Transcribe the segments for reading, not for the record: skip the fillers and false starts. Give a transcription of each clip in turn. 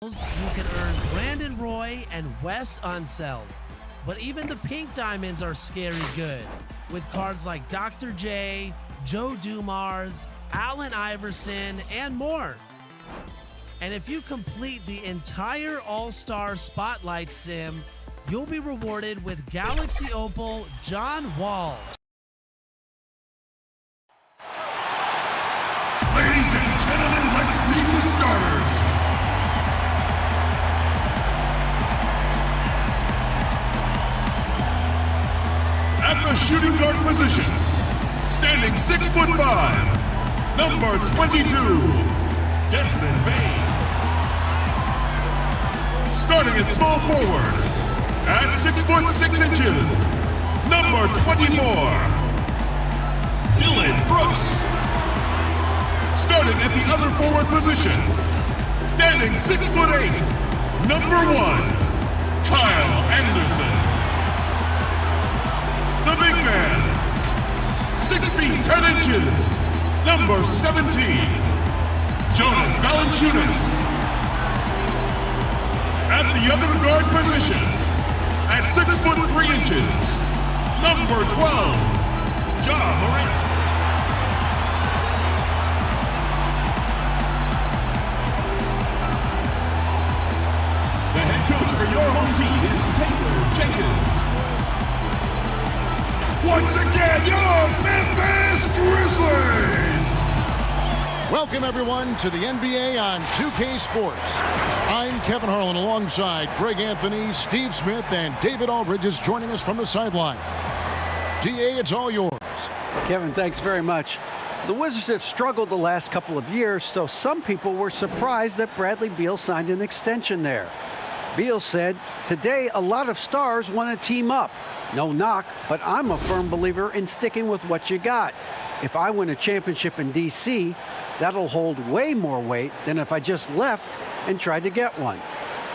You can earn Brandon Roy and Wes Unseld. But even the pink diamonds are scary good, with cards like Dr. J, Joe Dumars, Allen Iverson, and more. And if you complete the entire All-Star Spotlight Sim, you'll be rewarded with Galaxy Opal John Wall. Ladies and gentlemen, let's meet the starters. At the shooting guard position, standing 6'5", number 22, Desmond Bane. Starting at small forward, at 6'6", number 24, Dylan Brooks. Starting at the other forward position, standing 6'8", number 1, Kyle Anderson. The big man, 6 feet 10 inches, number 17, Jonas Valanciunas. At the other guard position, at 6'3", number 12, Marantz. The head coach for your home team is Taylor Jenkins. Once again, your Memphis Grizzlies! Welcome, everyone, to the NBA on 2K Sports. I'm Kevin Harlan alongside Greg Anthony, Steve Smith, and David Aldridge is joining us from the sideline. DA, it's all yours. Kevin, thanks very much. The Wizards have struggled the last couple of years, so some people were surprised that Bradley Beal signed an extension there. Beal said, "Today, a lot of stars want to team up. No knock, but I'm a firm believer in sticking with what you got. If I win a championship in D.C., that'll hold way more weight than if I just left and tried to get one."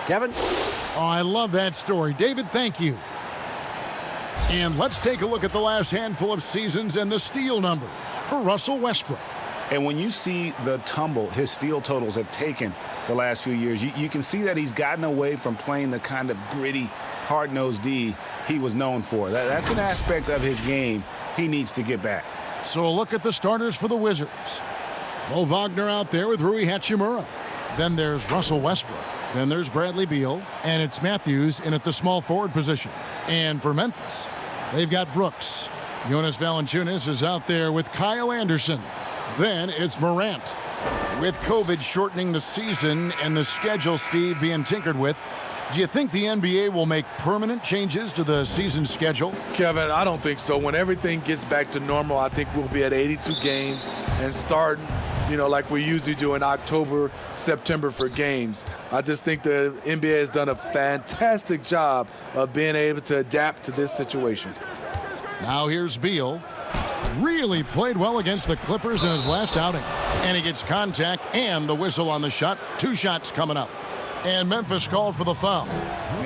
Kevin? Oh, I love that story. David, thank you. And let's take a look at the last handful of seasons and the steal numbers for Russell Westbrook. And when you see the tumble his steal totals have taken the last few years, you can see that he's gotten away from playing the kind of gritty, hard-nosed D he was known for. That's an aspect of his game he needs to get back. So a look at the starters for the Wizards. Mo Wagner out there with Rui Hachimura. Then there's Russell Westbrook. Then there's Bradley Beal. And it's Matthews in at the small forward position. And for Memphis, they've got Brooks. Jonas Valanciunas is out there with Kyle Anderson. Then it's Marantz. With COVID shortening the season and the schedule, Steve, being tinkered with, do you think the NBA will make permanent changes to the season schedule? Kevin, I don't think so. When everything gets back to normal, I think we'll be at 82 games and start, like we usually do in October, September for games. I just think the NBA has done a fantastic job of being able to adapt to this situation. Now here's Beal. Really played well against the Clippers in his last outing. And he gets contact and the whistle on the shot. 2 shots coming up. And Memphis called for the foul.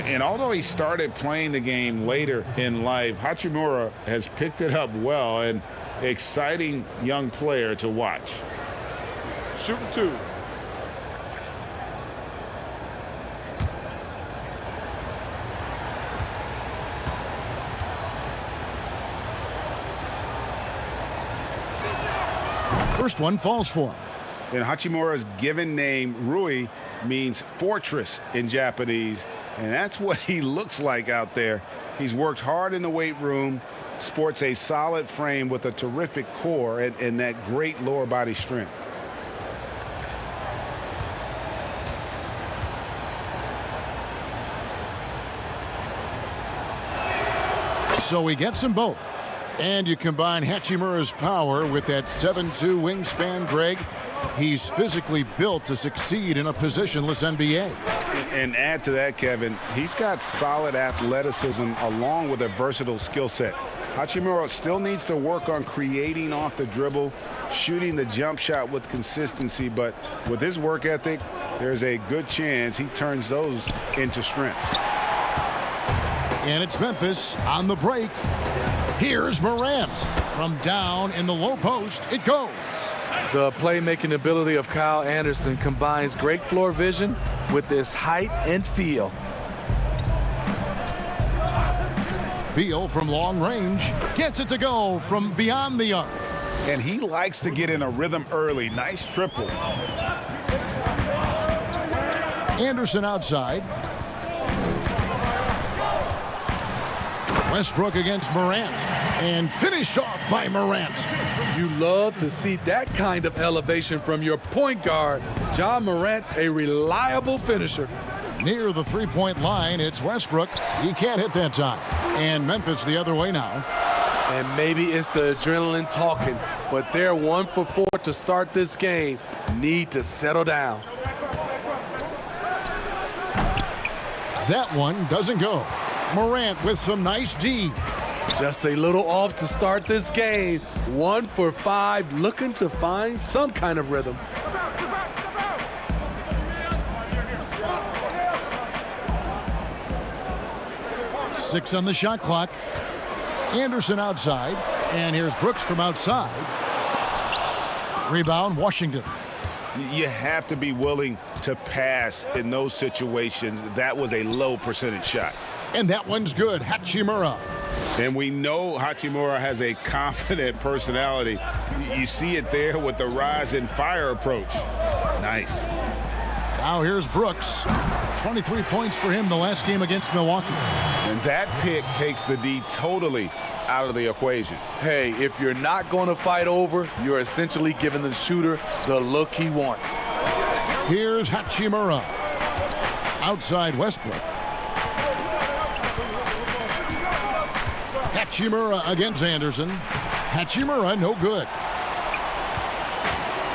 And although he started playing the game later in life, Hachimura has picked it up well, and exciting young player to watch. Shooting 2. First one falls for him. And Hachimura's given name, Rui, means fortress in Japanese, and that's what he looks like out there. He's worked hard in the weight room, sports a solid frame with a terrific core and that great lower body strength. So he gets them both. And you combine Hachimura's power with that 7'2" wingspan, Greg. He's physically built to succeed in a positionless NBA. And add to that, Kevin, he's got solid athleticism along with a versatile skill set. Hachimura still needs to work on creating off the dribble, shooting the jump shot with consistency, but with his work ethic, there's a good chance he turns those into strength. And it's Memphis on the break. Here's Marantz. From down in the low post, it goes. The playmaking ability of Kyle Anderson combines great floor vision with his height and feel. Beal from long range gets it to go from beyond the arc. And he likes to get in a rhythm early. Nice triple. Anderson outside. Westbrook against Marantz. And finished off by Marantz. You love to see that kind of elevation from your point guard. John Marantz, a reliable finisher. Near the three-point line, it's Westbrook. He can't hit that time. And Memphis the other way now. And maybe it's the adrenaline talking, but they're 1 for 4 to start this game. Need to settle down. That one doesn't go. Morant with some nice D. Just a little off to start this game. 1 for 5, looking to find some kind of rhythm. Six on the shot clock. Anderson outside. And here's Brooks from outside. Rebound, Washington. You have to be willing to pass in those situations. That was a low percentage shot. And that one's good. Hachimura. And we know Hachimura has a confident personality. You see it there with the rise and fire approach. Nice. Now here's Brooks. 23 points for him the last game against Milwaukee. And that pick takes the D totally out of the equation. Hey, if you're not going to fight over, you're essentially giving the shooter the look he wants. Here's Hachimura. Outside Westbrook. Hachimura against Anderson. Hachimura, no good.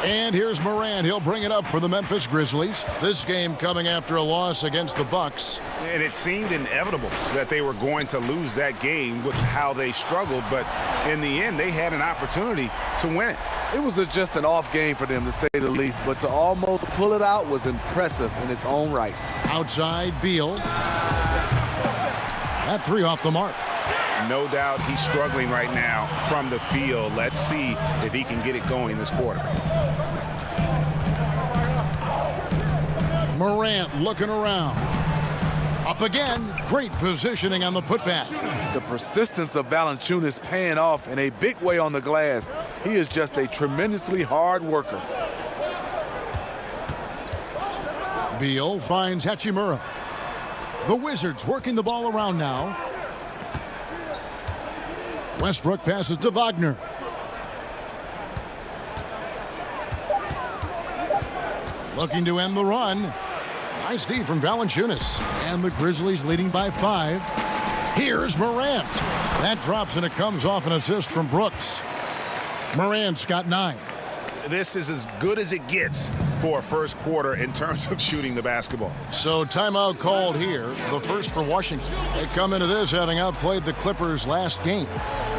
And here's Morant. He'll bring it up for the Memphis Grizzlies. This game coming after a loss against the Bucks. And it seemed inevitable that they were going to lose that game with how they struggled. But in the end, they had an opportunity to win it. It was just an off game for them, to say the least. But to almost pull it out was impressive in its own right. Outside Beal. That three off the mark. No doubt he's struggling right now from the field. Let's see if he can get it going this quarter. Morant looking around. Up again. Great positioning on the putback. The persistence of Valanciunas paying off in a big way on the glass. He is just a tremendously hard worker. Beal finds Hachimura. The Wizards working the ball around now. Westbrook passes to Wagner. Looking to end the run. Nice D from Valanciunas. And the Grizzlies leading by 5. Here's Morant. That drops and it comes off an assist from Brooks. Morant's got 9. This is as good as it gets for a first quarter in terms of shooting the basketball. So timeout called here, the first for Washington. They come into this having outplayed the Clippers last game.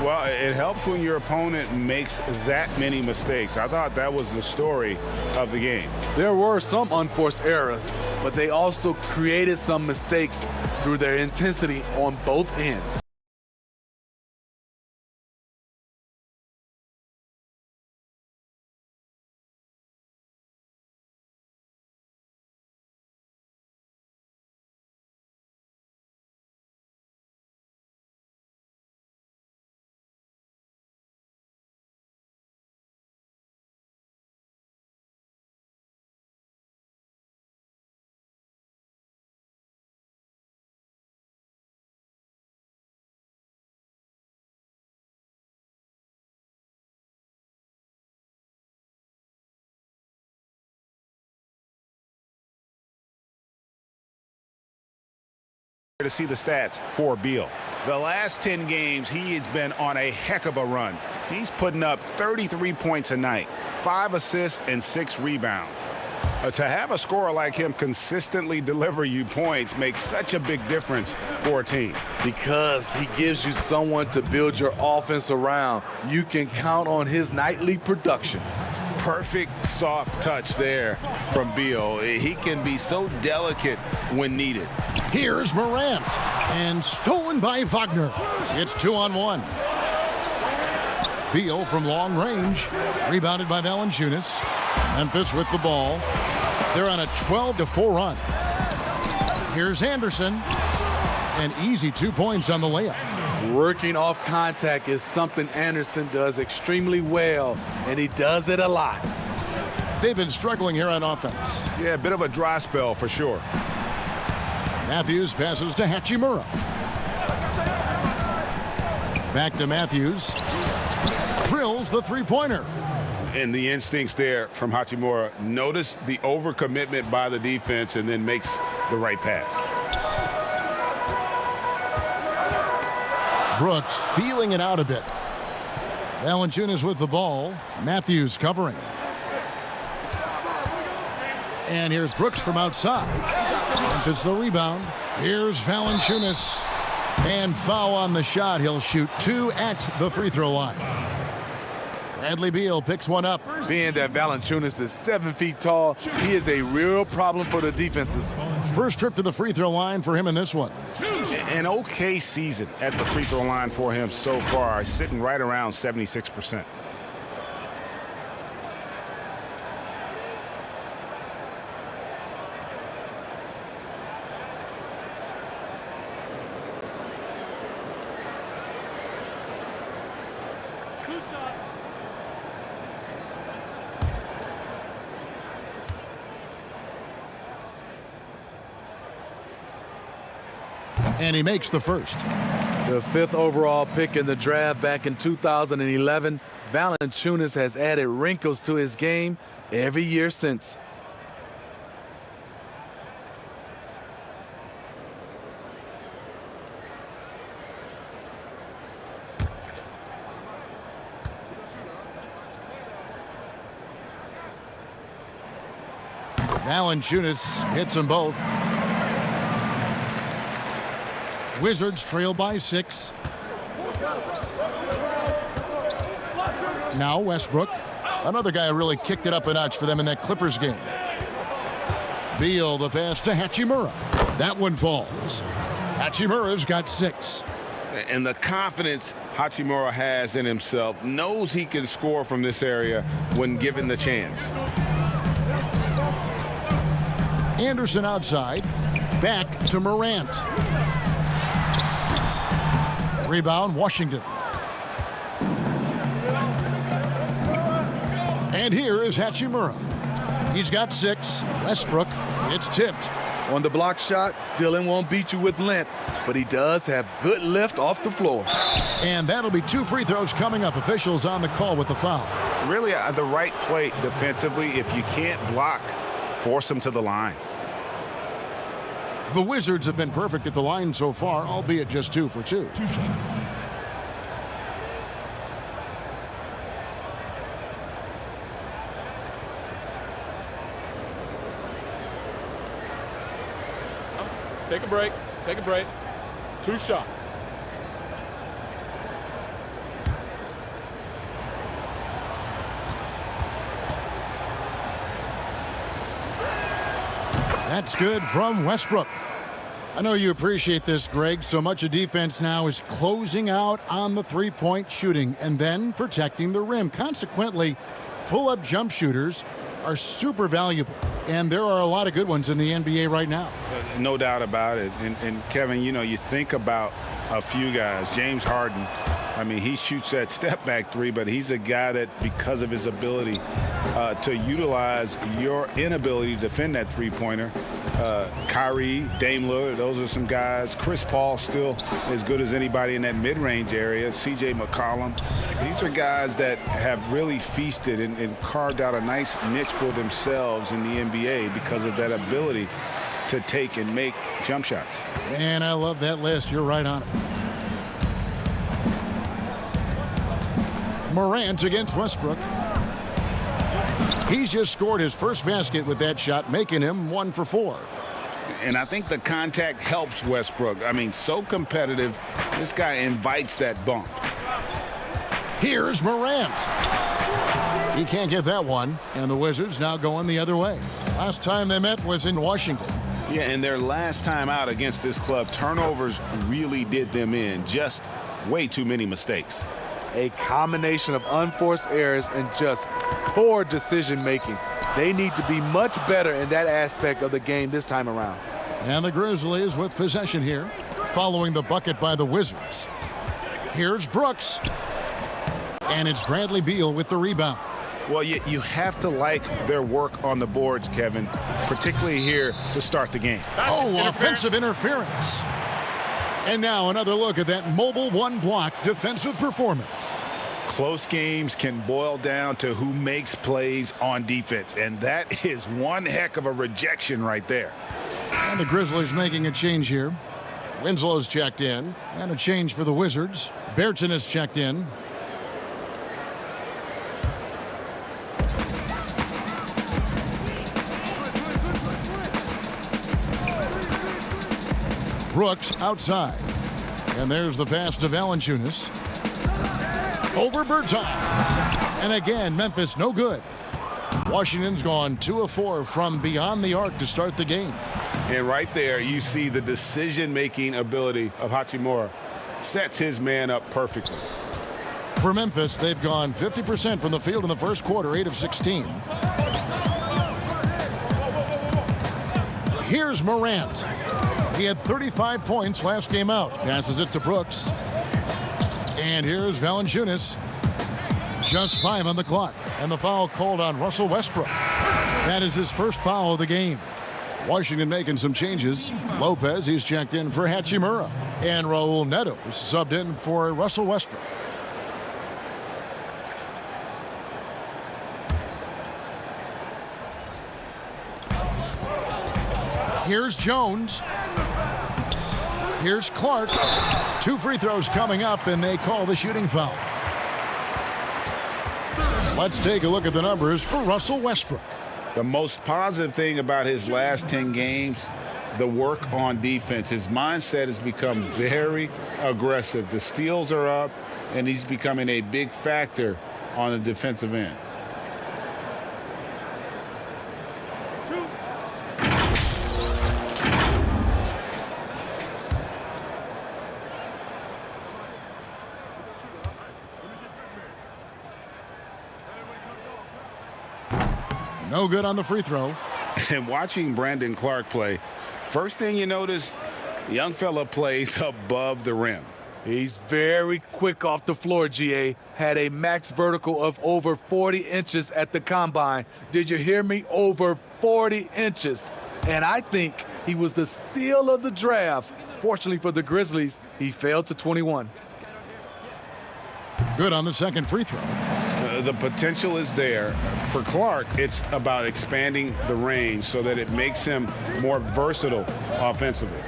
Well, it helps when your opponent makes that many mistakes. I thought that was the story of the game. There were some unforced errors, but they also created some mistakes through their intensity on both ends. To see the stats for Beal. The last 10 games, he has been on a heck of a run. He's putting up 33 points a night, 5 assists, and 6 rebounds. To have a scorer like him consistently deliver you points makes such a big difference for a team. Because he gives you someone to build your offense around. You can count on his nightly production. Perfect soft touch there from Beal. He can be so delicate when needed. Here's Morant. And stolen by Wagner. It's 2-on-1. Beal from long range. Rebounded by Valanciunas. Memphis with the ball. They're on a 12-4 run. Here's Anderson. An easy 2 points on the layup. Working off contact is something Anderson does extremely well, and he does it a lot. They've been struggling here on offense. Yeah, a bit of a dry spell for sure. Matthews passes to Hachimura. Back to Matthews. Drills the three-pointer. And the instincts there from Hachimura. Notice the overcommitment by the defense and then makes the right pass. Brooks feeling it out a bit. Valanciunas with the ball. Matthews covering. And here's Brooks from outside. Memphis the rebound. Here's Valanciunas. And foul on the shot. He'll shoot 2 at the free throw line. Bradley Beal picks one up. Being that Valanciunas is 7 feet tall, he is a real problem for the defenses. First trip to the free throw line for him in this one. An okay season at the free throw line for him so far, sitting right around 76%. And he makes the first. The 5th overall pick in the draft back in 2011, Valanciunas has added wrinkles to his game every year since. Valanciunas hits them both. Wizards trail by 6. Now Westbrook. Another guy who really kicked it up a notch for them in that Clippers game. Beal the pass to Hachimura. That one falls. Hachimura's got 6. And the confidence Hachimura has in himself, knows he can score from this area when given the chance. Anderson outside. Back to Marantz. Rebound, Washington. And here is Hachimura. He's got 6. Westbrook, it's tipped. On the block shot, Dillon won't beat you with length, but he does have good lift off the floor. And that'll be 2 free throws coming up. Officials on the call with the foul. Really the right play defensively. If you can't block, force them to the line. The Wizards have been perfect at the line so far, albeit just 2 for 2. Take a break. Take a break. 2 shots. That's good from Westbrook. I know you appreciate this, Greg. So much of defense now is closing out on the three-point shooting and then protecting the rim. Consequently, pull-up jump shooters are super valuable. And there are a lot of good ones in the NBA right now. No doubt about it. And Kevin, you know, you think about a few guys. James Harden, I mean, he shoots that step-back 3, but he's a guy that, because of his ability to utilize your inability to defend that three-pointer, Kyrie, Dame Lillard, those are some guys. Chris Paul still as good as anybody in that mid-range area. C.J. McCollum. These are guys that have really feasted and carved out a nice niche for themselves in the NBA because of that ability to take and make jump shots. Man, I love that list. You're right on it. Marantz against Westbrook. He's just scored his first basket with that shot, making him 1 for 4. And I think the contact helps Westbrook. I mean, so competitive. This guy invites that bump. Here's Marantz. He can't get that one. And the Wizards now going the other way. Last time they met was in Washington. Yeah, and their last time out against this club, turnovers really did them in. Just way too many mistakes. A combination of unforced errors and just poor decision making. They need to be much better in that aspect of the game this time around. And the Grizzlies with possession here, following the bucket by the Wizards. Here's Brooks. And it's Bradley Beal with the rebound. Well, you have to like their work on the boards, Kevin, particularly here to start the game. Oh, offensive interference. And now another look at that mobile one-block defensive performance. Close games can boil down to who makes plays on defense, and that is one heck of a rejection right there. And the Grizzlies making a change here. Winslow's checked in, and a change for the Wizards. Baertson is checked in. Brooks outside. And there's the pass to Valanciunas. Over Bertans. And again, Memphis no good. Washington's gone 2 of 4 from beyond the arc to start the game. And right there, you see the decision-making ability of Hachimura. Sets his man up perfectly. For Memphis, they've gone 50% from the field in the first quarter, 8 of 16. Here's Marantz. He had 35 points last game out. Passes it to Brooks. And here's Valanciunas. Just 5 on the clock. And the foul called on Russell Westbrook. That is his first foul of the game. Washington making some changes. Lopez, he's checked in for Hachimura. And Raul Neto is subbed in for Russell Westbrook. Here's Jones. Here's Clark. 2 free throws coming up, and they call the shooting foul. Let's take a look at the numbers for Russell Westbrook. The most positive thing about his last 10 games, the work on defense. His mindset has become very aggressive. The steals are up, and he's becoming a big factor on the defensive end. No good on the free throw. And watching Brandon Clark play, first thing you notice, the young fella plays above the rim. He's very quick off the floor, GA. Had a max vertical of over 40 inches at the combine. Did you hear me? Over 40 inches. And I think he was the steal of the draft. Fortunately for the Grizzlies, he failed to 21. Good on the second free throw. The potential is there. For Clark, it's about expanding the range so that it makes him more versatile offensively.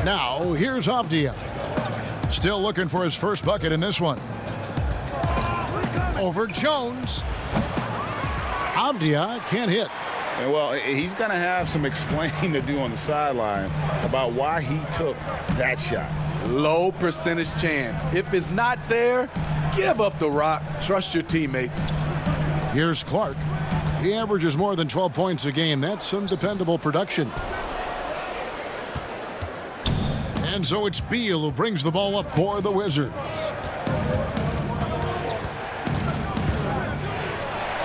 Now, here's Avdia. Still looking for his first bucket in this one. Over Jones. Avdia can't hit. And well, he's going to have some explaining to do on the sideline about why he took that shot. Low percentage chance. If it's not there, give up the rock. Trust your teammates. Here's Clark. He averages more than 12 points a game. That's some dependable production. And so it's Beal who brings the ball up for the Wizards.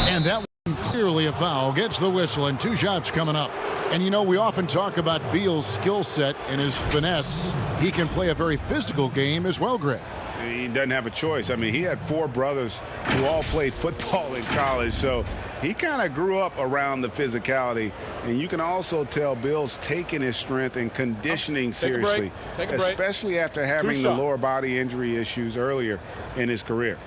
And that one clearly a foul. Gets the whistle, and 2 shots coming up. And, you know, we often talk about Beal's skill set and his finesse. He can play a very physical game as well, Greg. He doesn't have a choice. I mean, he had 4 brothers who all played football in college, so he kind of grew up around the physicality. And you can also tell Bill's taking his strength and conditioning seriously, especially after having the lower body injury issues earlier in his career.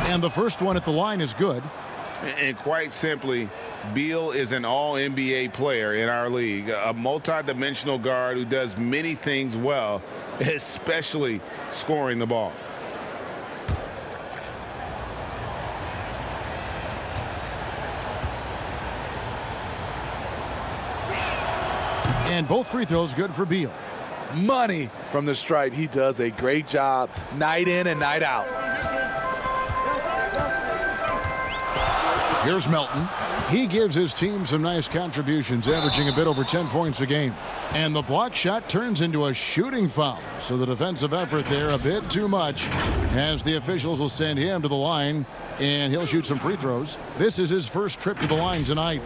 And the first one at the line is good. And quite simply, Beal is an all-NBA player in our league, a multi-dimensional guard who does many things well, especially scoring the ball. And both free throws good for Beal. Money from the stripe. He does a great job night in and night out. Here's Melton. He gives his team some nice contributions, averaging a bit over 10 points a game. And the block shot turns into a shooting foul. So the defensive effort there a bit too much, as the officials will send him to the line, and he'll shoot some free throws. This is his first trip to the line tonight.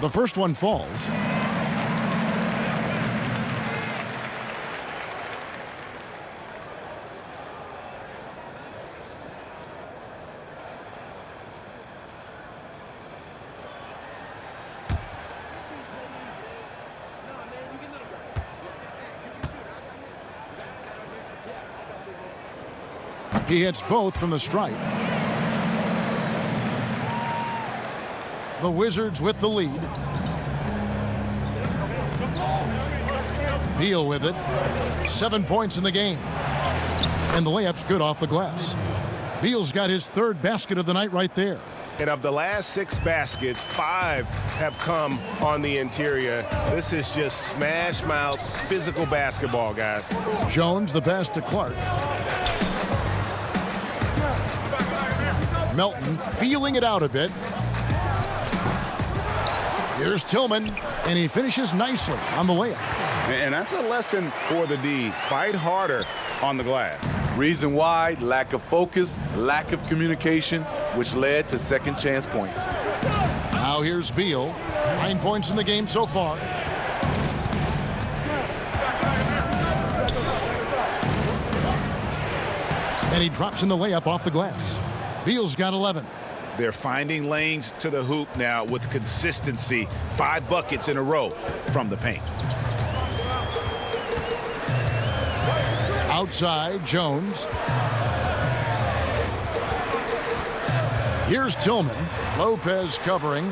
The first one falls. He hits both from the stripe. The Wizards with the lead. Beal with it. 7 points in the game. And the layup's good off the glass. Beal's got his third basket of the night right there. And of the last 6 baskets, 5 have come on the interior. This is just smash mouth physical basketball, guys. Jones the pass to Clark. Melton feeling it out a bit. Here's Tillman, and he finishes nicely on the layup. And that's a lesson for the D. Fight harder on the glass. Reason why: lack of focus, lack of communication, which led to second chance points. Now here's Beal. 9 points in the game so far. And he drops in the layup off the glass. Beal's got 11. They're finding lanes to the hoop now with consistency. 5 buckets in a row from the paint. Outside, Jones. Here's Tillman. Lopez covering.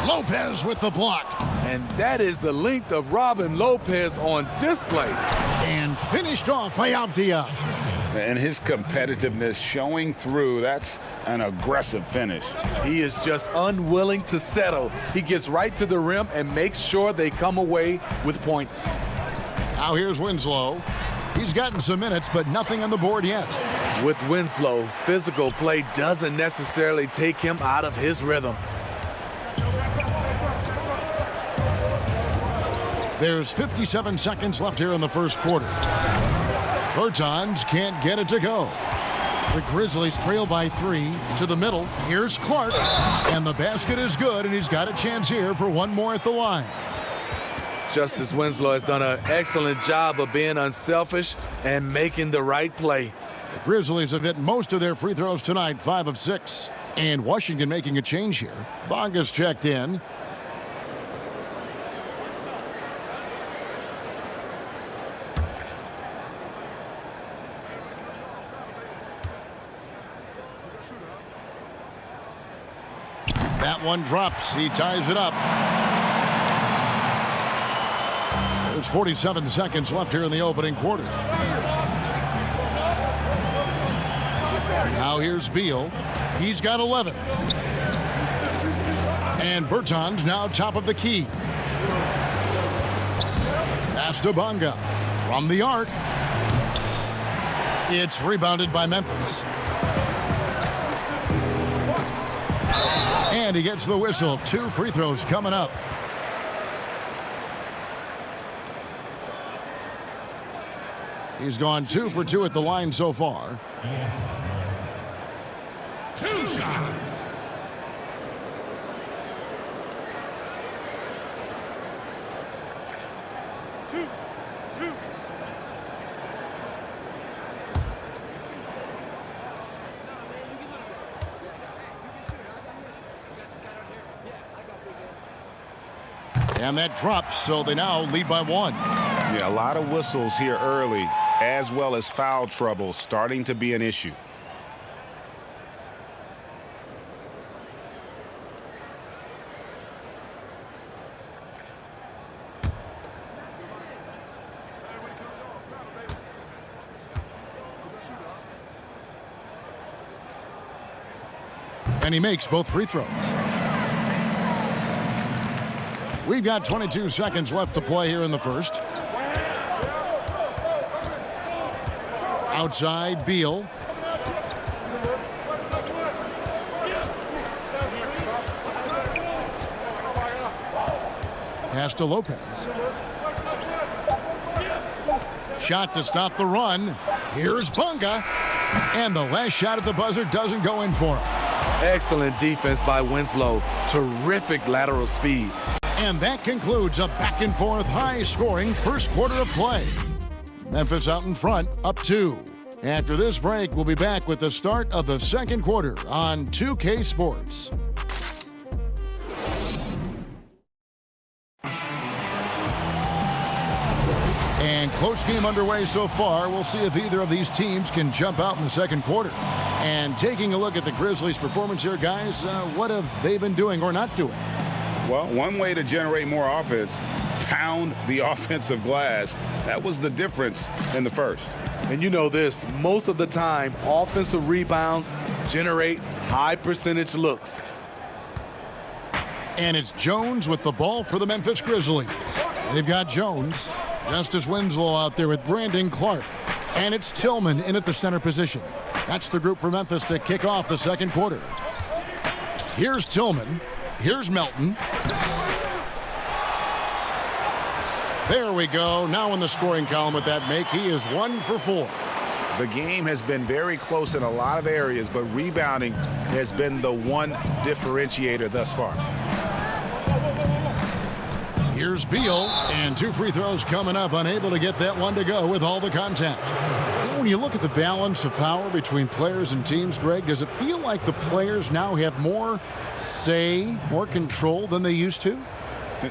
Lopez with the block. And that is the length of Robin Lopez on display. And finished off by Avdia. And his competitiveness showing through. That's an aggressive finish. He is just unwilling to settle. He gets right to the rim and makes sure they come away with points. Now here's Winslow. He's gotten some minutes, but nothing on the board yet. With Winslow, physical play doesn't necessarily take him out of his rhythm. There's 57 seconds left here in the first quarter. Bertans can't get it to go. The Grizzlies trail by 3 to the middle. Here's Clark, and the basket is good, and he's got a chance here for one more at the line. Justice Winslow has done an excellent job of being unselfish and making the right play. The Grizzlies have hit most of their free throws tonight, 5 of 6. And Washington making a change here. Bonga's checked in. That one drops. He ties it up. There's 47 seconds left here in the opening quarter. Now here's Beal. He's got 11. And Bertans now top of the key. Pass to Bonga. From the arc. It's rebounded by Memphis. And he gets the whistle. 2 free throws coming up. He's gone 2 for 2 at the line so far. 2 shots. And that drops, so they now lead by 1. Yeah, a lot of whistles here early, as well as foul trouble starting to be an issue. And he makes both free throws. We've got 22 seconds left to play here in the first. Outside, Beal. Pass to Lopez. Shot to stop the run. Here's Bunga. And the last shot at the buzzer doesn't go in for him. Excellent defense by Winslow. Terrific lateral speed. And that concludes a back-and-forth, high-scoring first quarter of play. Memphis out in front, up 2. After this break, we'll be back with the start of the second quarter on 2K Sports. And close game underway so far. We'll see if either of these teams can jump out in the second quarter. And taking a look at the Grizzlies' performance here, guys, what have they been doing or not doing? Well, one way to generate more offense, pound the offensive glass. That was the difference in the first. And you know this, most of the time, offensive rebounds generate high percentage looks. And it's Jones with the ball for the Memphis Grizzlies. They've got Jones, Justice Winslow out there with Brandon Clark. And it's Tillman in at the center position. That's the group for Memphis to kick off the second quarter. Here's Tillman. Here's Melton. There we go. Now in the scoring column with that make, he is 1 for 4. The game has been very close in a lot of areas, but rebounding has been the one differentiator thus far. Here's Beal, and 2 free throws coming up, unable to get that one to go with all the contact. When you look at the balance of power between players and teams, Greg, does it feel like the players now have more say, more control than they used to?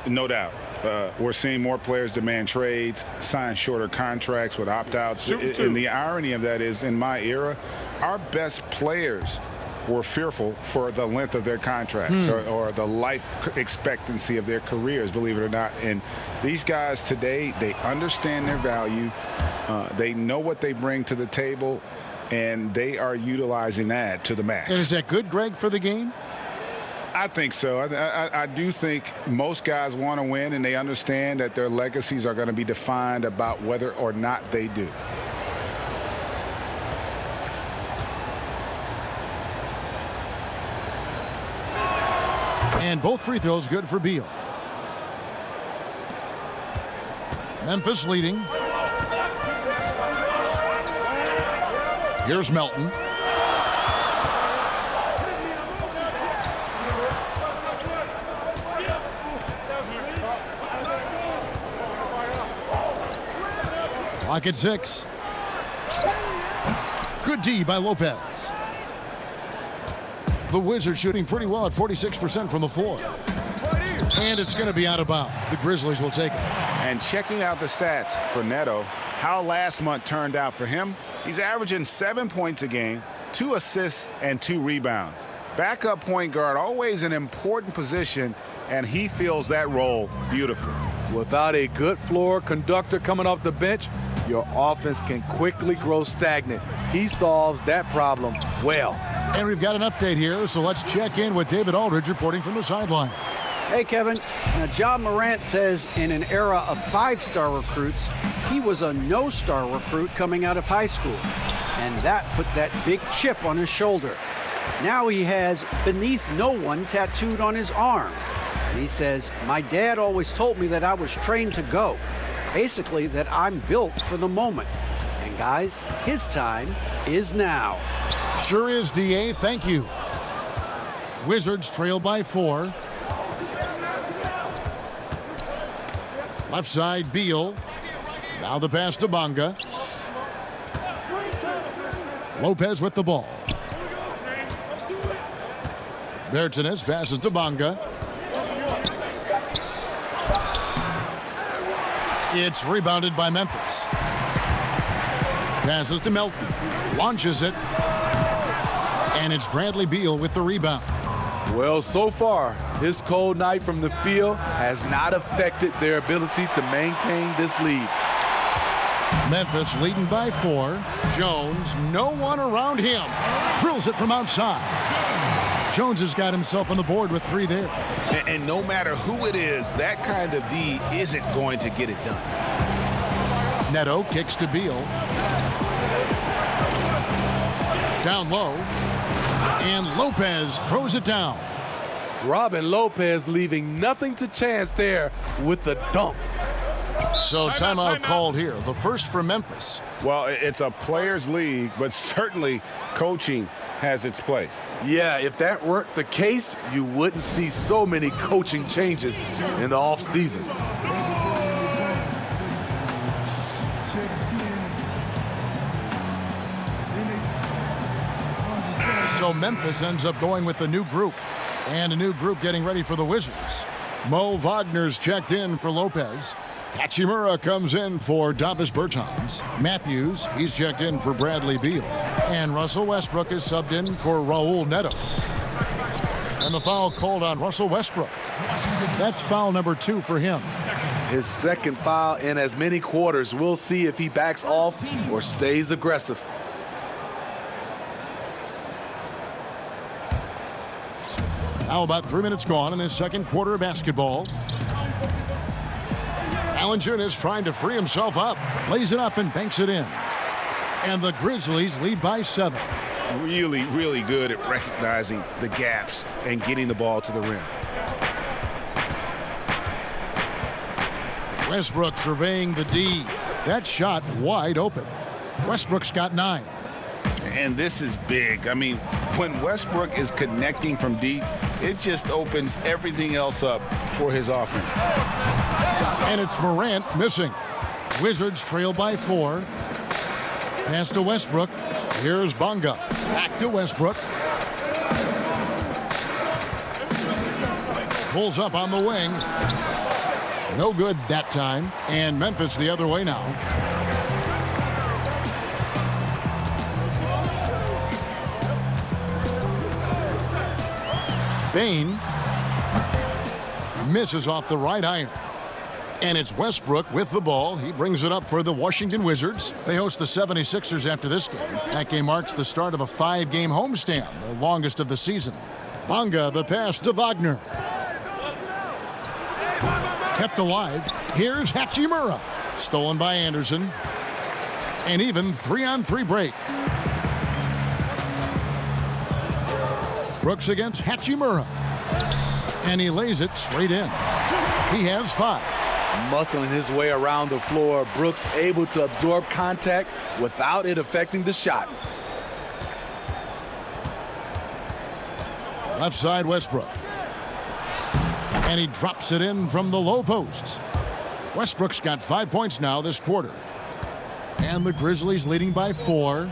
No doubt. We're seeing more players demand trades, sign shorter contracts with opt-outs. And the irony of that is, in my era, our best players were fearful for the length of their contracts or the life expectancy of their careers, believe it or not. And these guys today, they understand their value. They know what they bring to the table, and they are utilizing that to the max. And is that good, Greg, for the game? I think so. I do think most guys want to win, and they understand that their legacies are going to be defined about whether or not they do. And both free throws good for Beal. Memphis leading. Here's Melton. Clock at 6. Good D by Lopez. The Wizards shooting pretty well at 46% from the floor. And it's going to be out of bounds. The Grizzlies will take it. And checking out the stats for Neto, how last month turned out for him, he's averaging 7 points a game, 2 assists, and 2 rebounds. Backup point guard, always an important position, and he fills that role beautifully. Without a good floor conductor coming off the bench, your offense can quickly grow stagnant. He solves that problem well. And we've got an update here, so let's check in with David Aldridge reporting from the sideline. Hey, Kevin. Now, John Marantz says in an era of 5-star recruits, he was a no-star recruit coming out of high school. And that put that big chip on his shoulder. Now he has "beneath no one" tattooed on his arm. And he says, "My dad always told me that I was trained to go. Basically, that I'm built for the moment. And guys, his time is now." Sure is, DA. Thank you. Wizards trail by 4. Left side, Beal. Now the pass to Bunga. Lopez with the ball. Bertines passes to Bunga. It's rebounded by Memphis. Passes to Melton. Launches it. And it's Bradley Beal with the rebound. Well, so far, his cold night from the field has not affected their ability to maintain this lead. Memphis leading by 4. Jones, no one around him. Drills it from outside. Jones has got himself on the board with 3 there. And no matter who it is, that kind of D isn't going to get it done. Neto kicks to Beal. Down low. And Lopez throws it down. Robin Lopez leaving nothing to chance there with the dunk. So timeout called here. The first for Memphis. Well, it's a players' league, but certainly coaching has its place. Yeah, if that weren't the case, you wouldn't see so many coaching changes in the offseason. So Memphis ends up going with a new group. And a new group getting ready for the Wizards. Mo Wagner's checked in for Lopez. Hachimura comes in for Davis Bertans. Matthews, he's checked in for Bradley Beal. And Russell Westbrook is subbed in for Raul Neto. And the foul called on Russell Westbrook. That's foul number 2 for him. His second foul in as many quarters. We'll see if he backs off or stays aggressive. Now about 3 minutes gone in this second quarter of basketball. Valanciunas trying to free himself up. Lays it up and banks it in. And the Grizzlies lead by 7. Really, really good at recognizing the gaps and getting the ball to the rim. Westbrook surveying the D. That shot wide open. Westbrook's got 9. And this is big. I mean, when Westbrook is connecting from deep, it just opens everything else up for his offense. And it's Morant missing. Wizards trail by 4. Pass to Westbrook. Here's Bonga. Back to Westbrook. Pulls up on the wing. No good that time. And Memphis the other way now. Bain misses off the right iron. And it's Westbrook with the ball. He brings it up for the Washington Wizards. They host the 76ers after this game. That game marks the start of a 5-game homestand, the longest of the season. Bonga, the pass to Wagner. Kept alive. Here's Hachimura. Stolen by Anderson. And even 3-on-3 break. Brooks against Hachimura. And he lays it straight in. He has 5. Muscling his way around the floor, Brooks able to absorb contact without it affecting the shot. Left side Westbrook. And he drops it in from the low post. Westbrook's got 5 points now this quarter. And the Grizzlies leading by 4.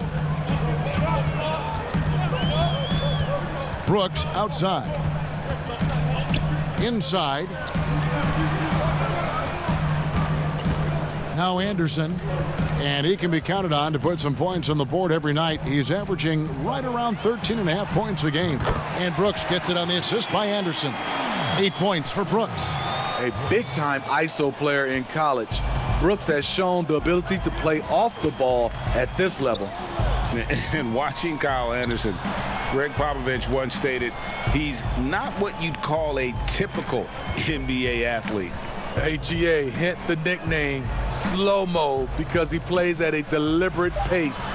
Brooks outside. Inside. Now Anderson. And he can be counted on to put some points on the board every night. He's averaging right around 13.5 points a game. And Brooks gets it on the assist by Anderson. 8 points for Brooks. A big-time ISO player in college. Brooks has shown the ability to play off the ball at this level. And watching Kyle Anderson, Greg Popovich once stated, he's not what you'd call a typical NBA athlete. AGA hint the nickname Slow-Mo because he plays at a deliberate pace.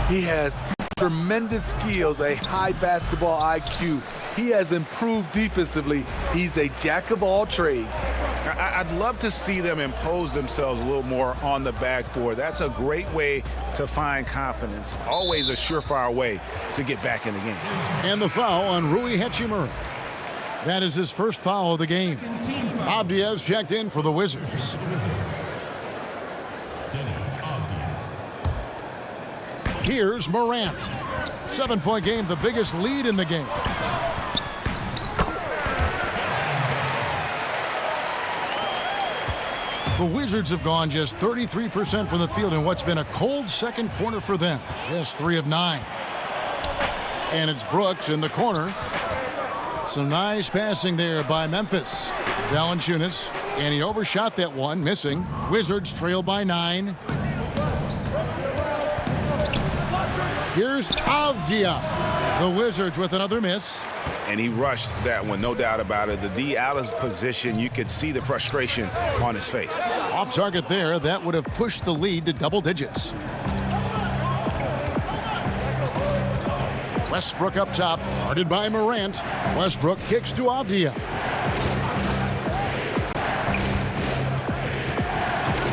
He has tremendous skills, a high basketball IQ. He has improved defensively. He's a jack of all trades. I'd love to see them impose themselves a little more on the backboard. That's a great way to find confidence. Always a surefire way to get back in the game. And the foul on Rui Hachimura. That is his first foul of the game. Bob Diaz checked in for the Wizards. Here's Marantz. 7-point game, the biggest lead in the game. The Wizards have gone just 33% from the field in what's been a cold second quarter for them. Just 3 of 9. And it's Brooks in the corner. Some nice passing there by Memphis. Valanciunas, and he overshot that one, missing. Wizards trail by 9. Here's Avdia. The Wizards with another miss. and he rushed that one, no doubt about it. The D out of position, you could see the frustration on his face. Off target there, that would have pushed the lead to double digits. Westbrook up top, guarded by Marantz. Westbrook kicks to Avdia.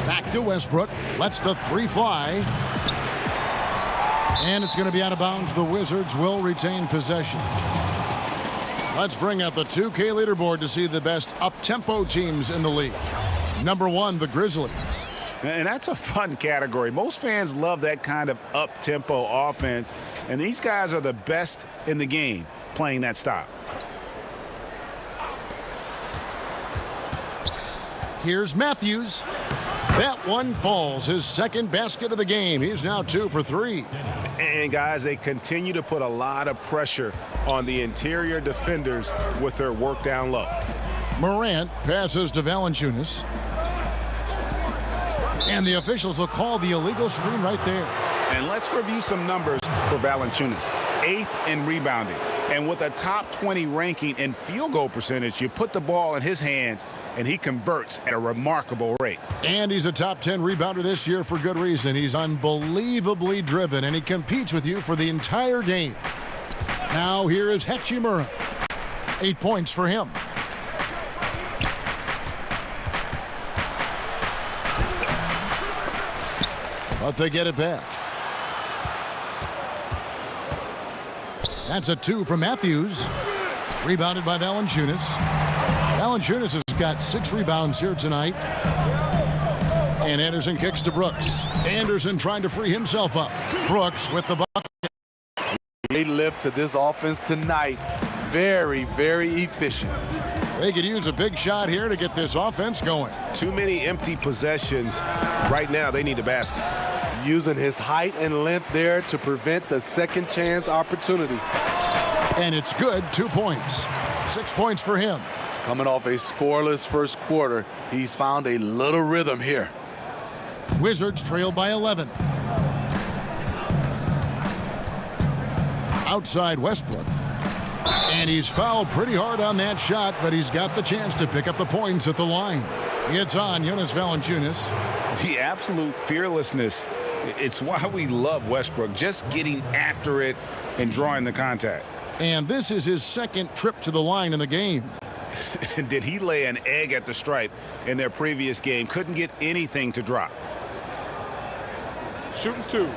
Back to Westbrook, lets the three fly. And it's going to be out of bounds. The Wizards will retain possession. Let's bring out the 2K leaderboard to see the best up-tempo teams in the league. Number 1, the Grizzlies. And that's a fun category. Most fans love that kind of up-tempo offense, and these guys are the best in the game playing that style. Here's Matthews. That one falls, his second basket of the game. He's now 2 for 3. And, guys, they continue to put a lot of pressure on the interior defenders with their work down low. Morant passes to Valanciunas. And the officials will call the illegal screen right there. And let's review some numbers for Valanciunas. 8th in rebounding. And with a top 20 ranking in field goal percentage, you put the ball in his hands, and he converts at a remarkable rate. And he's a top 10 rebounder this year for good reason. He's unbelievably driven, and he competes with you for the entire game. Now here is Hachimura. 8 points for him. But they get it back. That's a 2 from Matthews. Rebounded by Valanciunas. Valanciunas has got 6 rebounds here tonight. And Anderson kicks to Brooks. Anderson trying to free himself up. Brooks with the bucket. They lift to this offense tonight. Very, very efficient. They could use a big shot here to get this offense going. Too many empty possessions. Right now, they need a basket. Using his height and length there to prevent the second chance opportunity. And it's good, 2 points. 6 points for him. Coming off a scoreless first quarter, he's found a little rhythm here. Wizards trail by 11. Outside Westbrook. And he's fouled pretty hard on that shot, but he's got the chance to pick up the points at the line. It's on Jonas Valanciunas. The absolute fearlessness. It's why we love Westbrook, just getting after it and drawing the contact. And this is his second trip to the line in the game. Did he lay an egg at the stripe in their previous game? Couldn't get anything to drop. Shooting 2.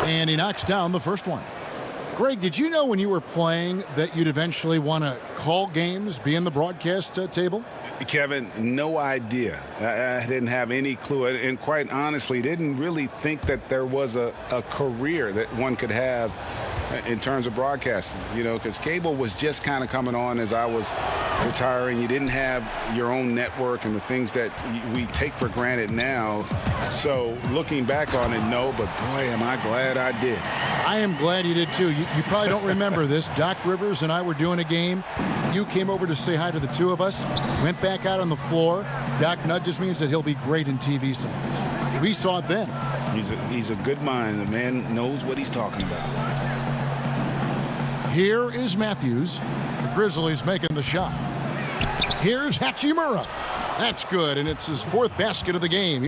And he knocks down the first one. Greg, did you know when you were playing that you'd eventually want to call games, be in the broadcast table? Kevin, no idea. I didn't have any clue. And quite honestly, didn't really think that there was a career that one could have in terms of broadcasting, you know, because cable was just kind of coming on as I was retiring. You didn't have your own network and the things that we take for granted now. So looking back on it, no, but boy, am I glad I did. I am glad you did too. You probably don't remember this. Doc Rivers and I were doing a game. You came over to say hi to the two of us, went back out on the floor. Doc nudges me and said he'll be great in TV someday. We saw it then. He's a good mind. The man knows what he's talking about. Here is Matthews. The Grizzlies making the shot. Here's Hachimura. That's good, and it's his 4th basket of the game.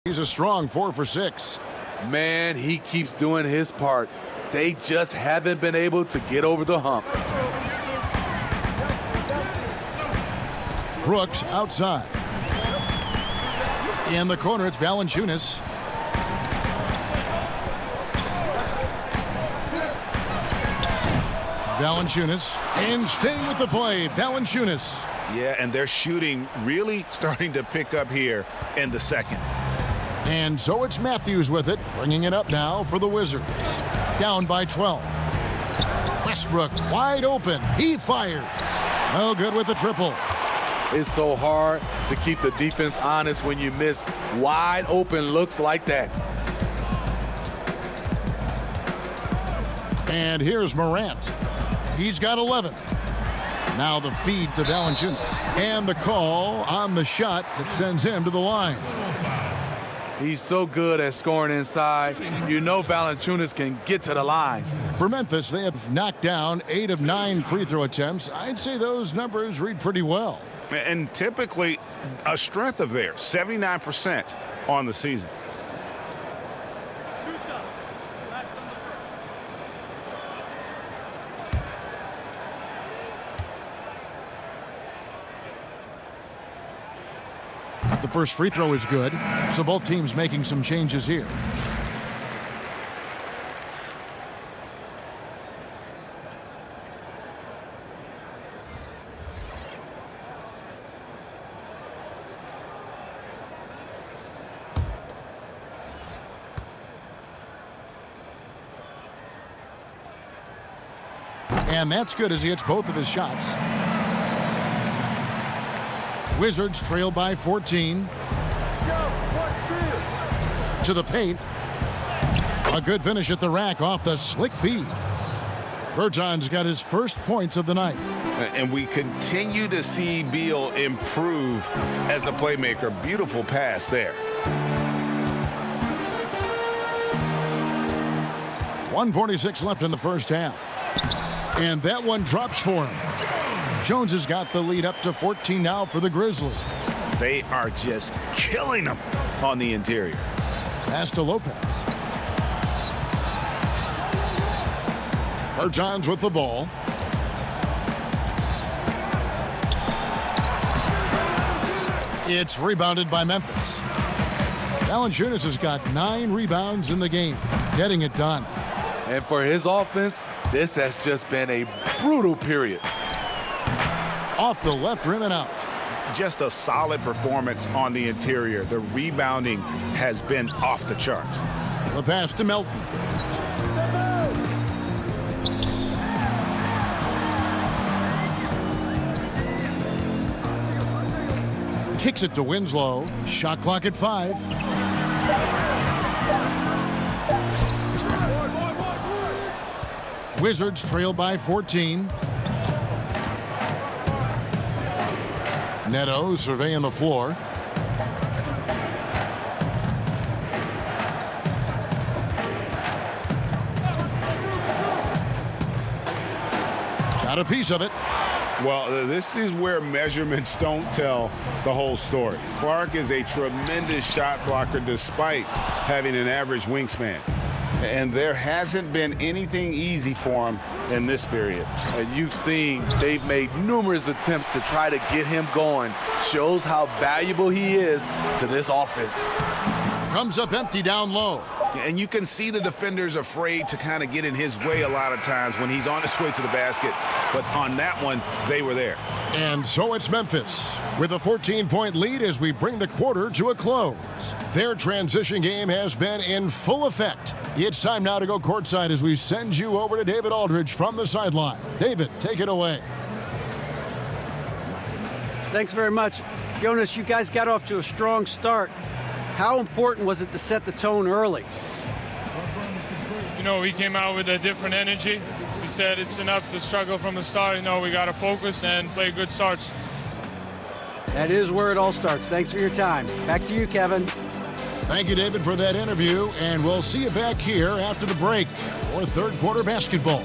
He's a strong 4 for 6. Man, he keeps doing his part. They just haven't been able to get over the hump. Brooks outside. In the corner, it's Valanciunas. Valanciunas, and staying with the play, Valanciunas. Yeah, and their shooting really starting to pick up here in the second. And so it's Matthews with it, bringing it up now for the Wizards. Down by 12. Westbrook wide open. He fires. No good with the triple. It's so hard to keep the defense honest when you miss wide open looks like that. And here's Marantz. He's got 11. Now the feed to Valanciunas. And the call on the shot that sends him to the line. He's so good at scoring inside. You know Valanciunas can get to the line. For Memphis, they have knocked down 8 of 9 free throw attempts. I'd say those numbers read pretty well. And typically a strength of theirs, 79% on the season. The first free throw is good, so both teams making some changes here. And that's good as he hits both of his shots. Wizards trail by 14. To the paint. A good finish at the rack off the slick feed. Berton's got his first points of the night. And we continue to see Beal improve as a playmaker. Beautiful pass there. 1:46 left in the first half. And that one drops for him. Jones has got the lead up to 14 now for the Grizzlies. They are just killing them on the interior. Pass to Lopez. Bertans with the ball. It's rebounded by Memphis. Valanciunas has got 9 rebounds in the game, getting it done. And for his offense, this has just been a brutal period. Off the left rim and out. Just a solid performance on the interior. The rebounding has been off the charts. The pass to Melton. Kicks it to Winslow. Shot clock at 5. Wizards trail by 14. Neto surveying the floor. Got a piece of it. Well, this is where measurements don't tell the whole story. Clark is a tremendous shot blocker despite having an average wingspan. And there hasn't been anything easy for him in this period. And you've seen they've made numerous attempts to try to get him going. Shows how valuable he is to this offense. Comes up empty down low. And you can see the defenders afraid to kind of get in his way a lot of times when he's on his way to the basket. But on that one, they were there. And so it's Memphis with a 14-point lead as we bring the quarter to a close. Their transition game has been in full effect. It's time now to go courtside as we send you over to David Aldridge from the sideline. David, take it away. Thanks very much. Jonas, you guys got off to a strong start. How important was it to set the tone early? You know, we came out with a different energy. We said it's enough to struggle from the start. You know, we got to focus and play good starts. That is where it all starts. Thanks for your time. Back to you, Kevin. Thank you, David, for that interview, and we'll see you back here after the break for third quarter basketball.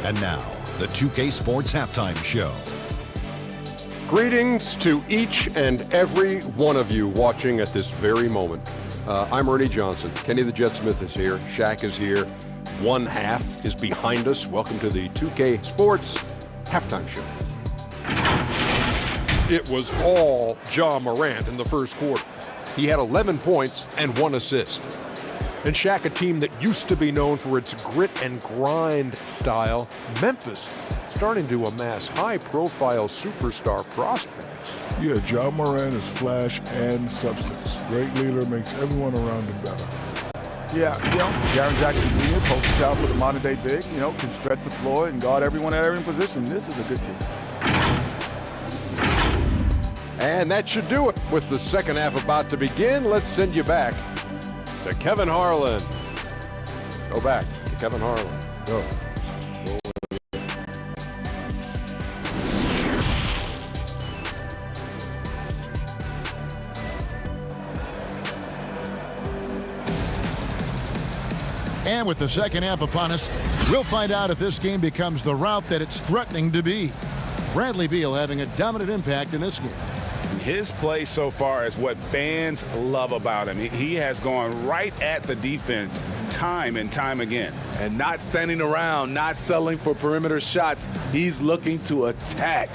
And now, the 2K Sports Halftime Show. Greetings to each and every one of you watching at this very moment. I'm Ernie Johnson. Kenny the Jet Smith is here. Shaq is here. One half is behind us. Welcome to the 2K Sports Halftime Show. It was all Ja Morant in the first quarter. He had 11 points and 1 assist. And Shaq, a team that used to be known for its grit and grind style, Memphis, starting to amass high-profile superstar prospects. Yeah, Ja Morant is flash and substance. Great leader, makes everyone around him better. Yeah, Jaren Jackson Jr., poster child for the modern-day big, can stretch the floor and guard everyone at every position. This is a good team. And that should do it. With the second half about to begin, let's send you back to Kevin Harlan. Go back to Kevin Harlan. Go. And with the second half upon us, we'll find out if this game becomes the rout that it's threatening to be. Bradley Beal having a dominant impact in this game. His play so far is what fans love about him. He has gone right at the defense time and time again. And not standing around, not settling for perimeter shots. He's looking to attack.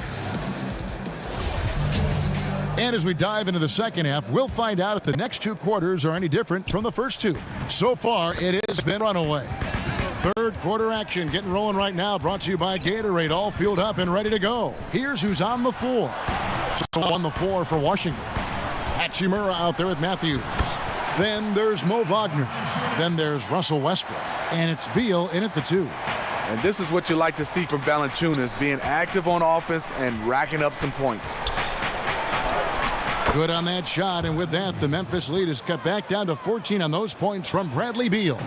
And as we dive into the second half, we'll find out if the next 2 quarters are any different from the first 2. So far, it has been runaway. Third quarter action getting rolling right now, brought to you by Gatorade, all fueled up and ready to go. Here's who's on the floor. So on the floor for Washington. Hachimura out there with Matthews. Then there's Mo Wagner. Then there's Russell Westbrook. And it's Beal in at the 2. And this is what you like to see from Valanciunas, being active on offense and racking up some points. Good on that shot, and with that, the Memphis lead is cut back down to 14 on those points from Bradley Beal.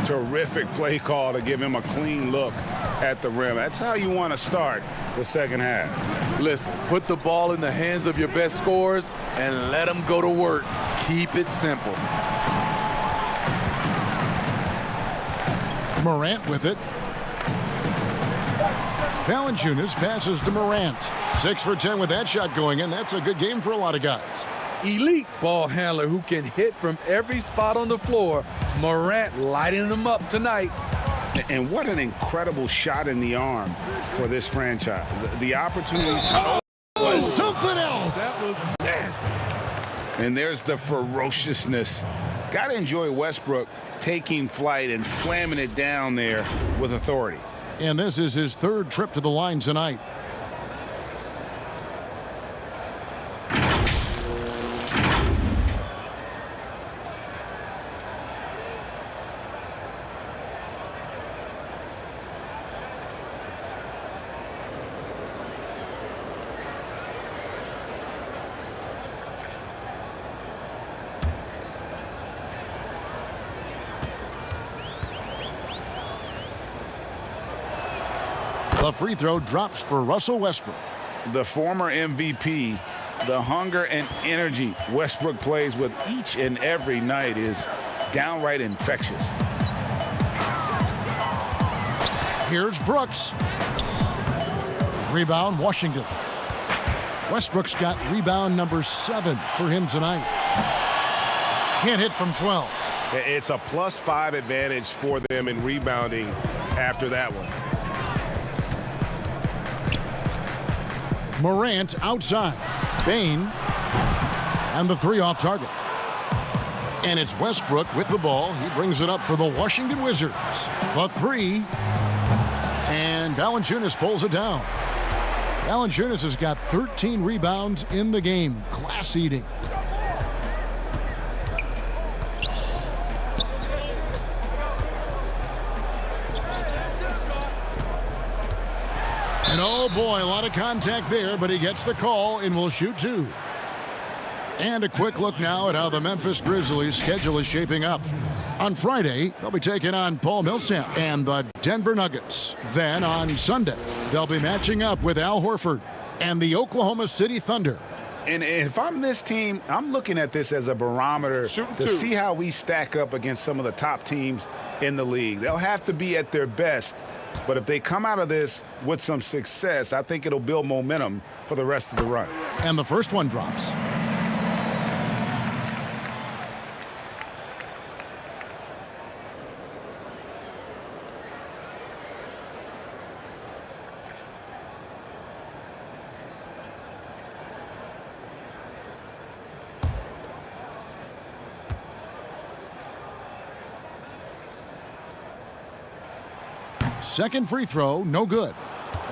Terrific play call to give him a clean look at the rim. That's how you want to start the second half. Listen, put the ball in the hands of your best scorers and let them go to work. Keep it simple. Morant with it. Valanciunas passes to Morant. 6 for 10 with that shot going in. That's a good game for a lot of guys. Elite ball handler who can hit from every spot on the floor. Morant lighting them up tonight. And what an incredible shot in the arm for this franchise. The opportunity to... was something else. That was nasty. And there's the ferociousness. Got to enjoy Westbrook taking flight and slamming it down there with authority. And this is his 3rd trip to the line tonight. The free throw drops for Russell Westbrook. The former MVP, the hunger and energy Westbrook plays with each and every night is downright infectious. Here's Brooks. Rebound, Washington. Westbrook's got rebound number 7 for him tonight. Can't hit from 12. It's a +5 advantage for them in rebounding after that one. Morant outside. Bain. And the 3 off target. And it's Westbrook with the ball. He brings it up for the Washington Wizards. The 3. And Valanciunas pulls it down. Valanciunas has got 13 rebounds in the game. Class eating. And oh boy, a lot of contact there, but he gets the call and will shoot 2. And a quick look now at how the Memphis Grizzlies schedule is shaping up. On Friday, they'll be taking on Paul Millsap and the Denver Nuggets. Then on Sunday, they'll be matching up with Al Horford and the Oklahoma City Thunder. And if I'm this team, I'm looking at this as a barometer to see how we stack up against some of the top teams in the league. They'll have to be at their best But if they come out of this with some success, I think it'll build momentum for the rest of the run. And the first one drops. Second free throw, no good.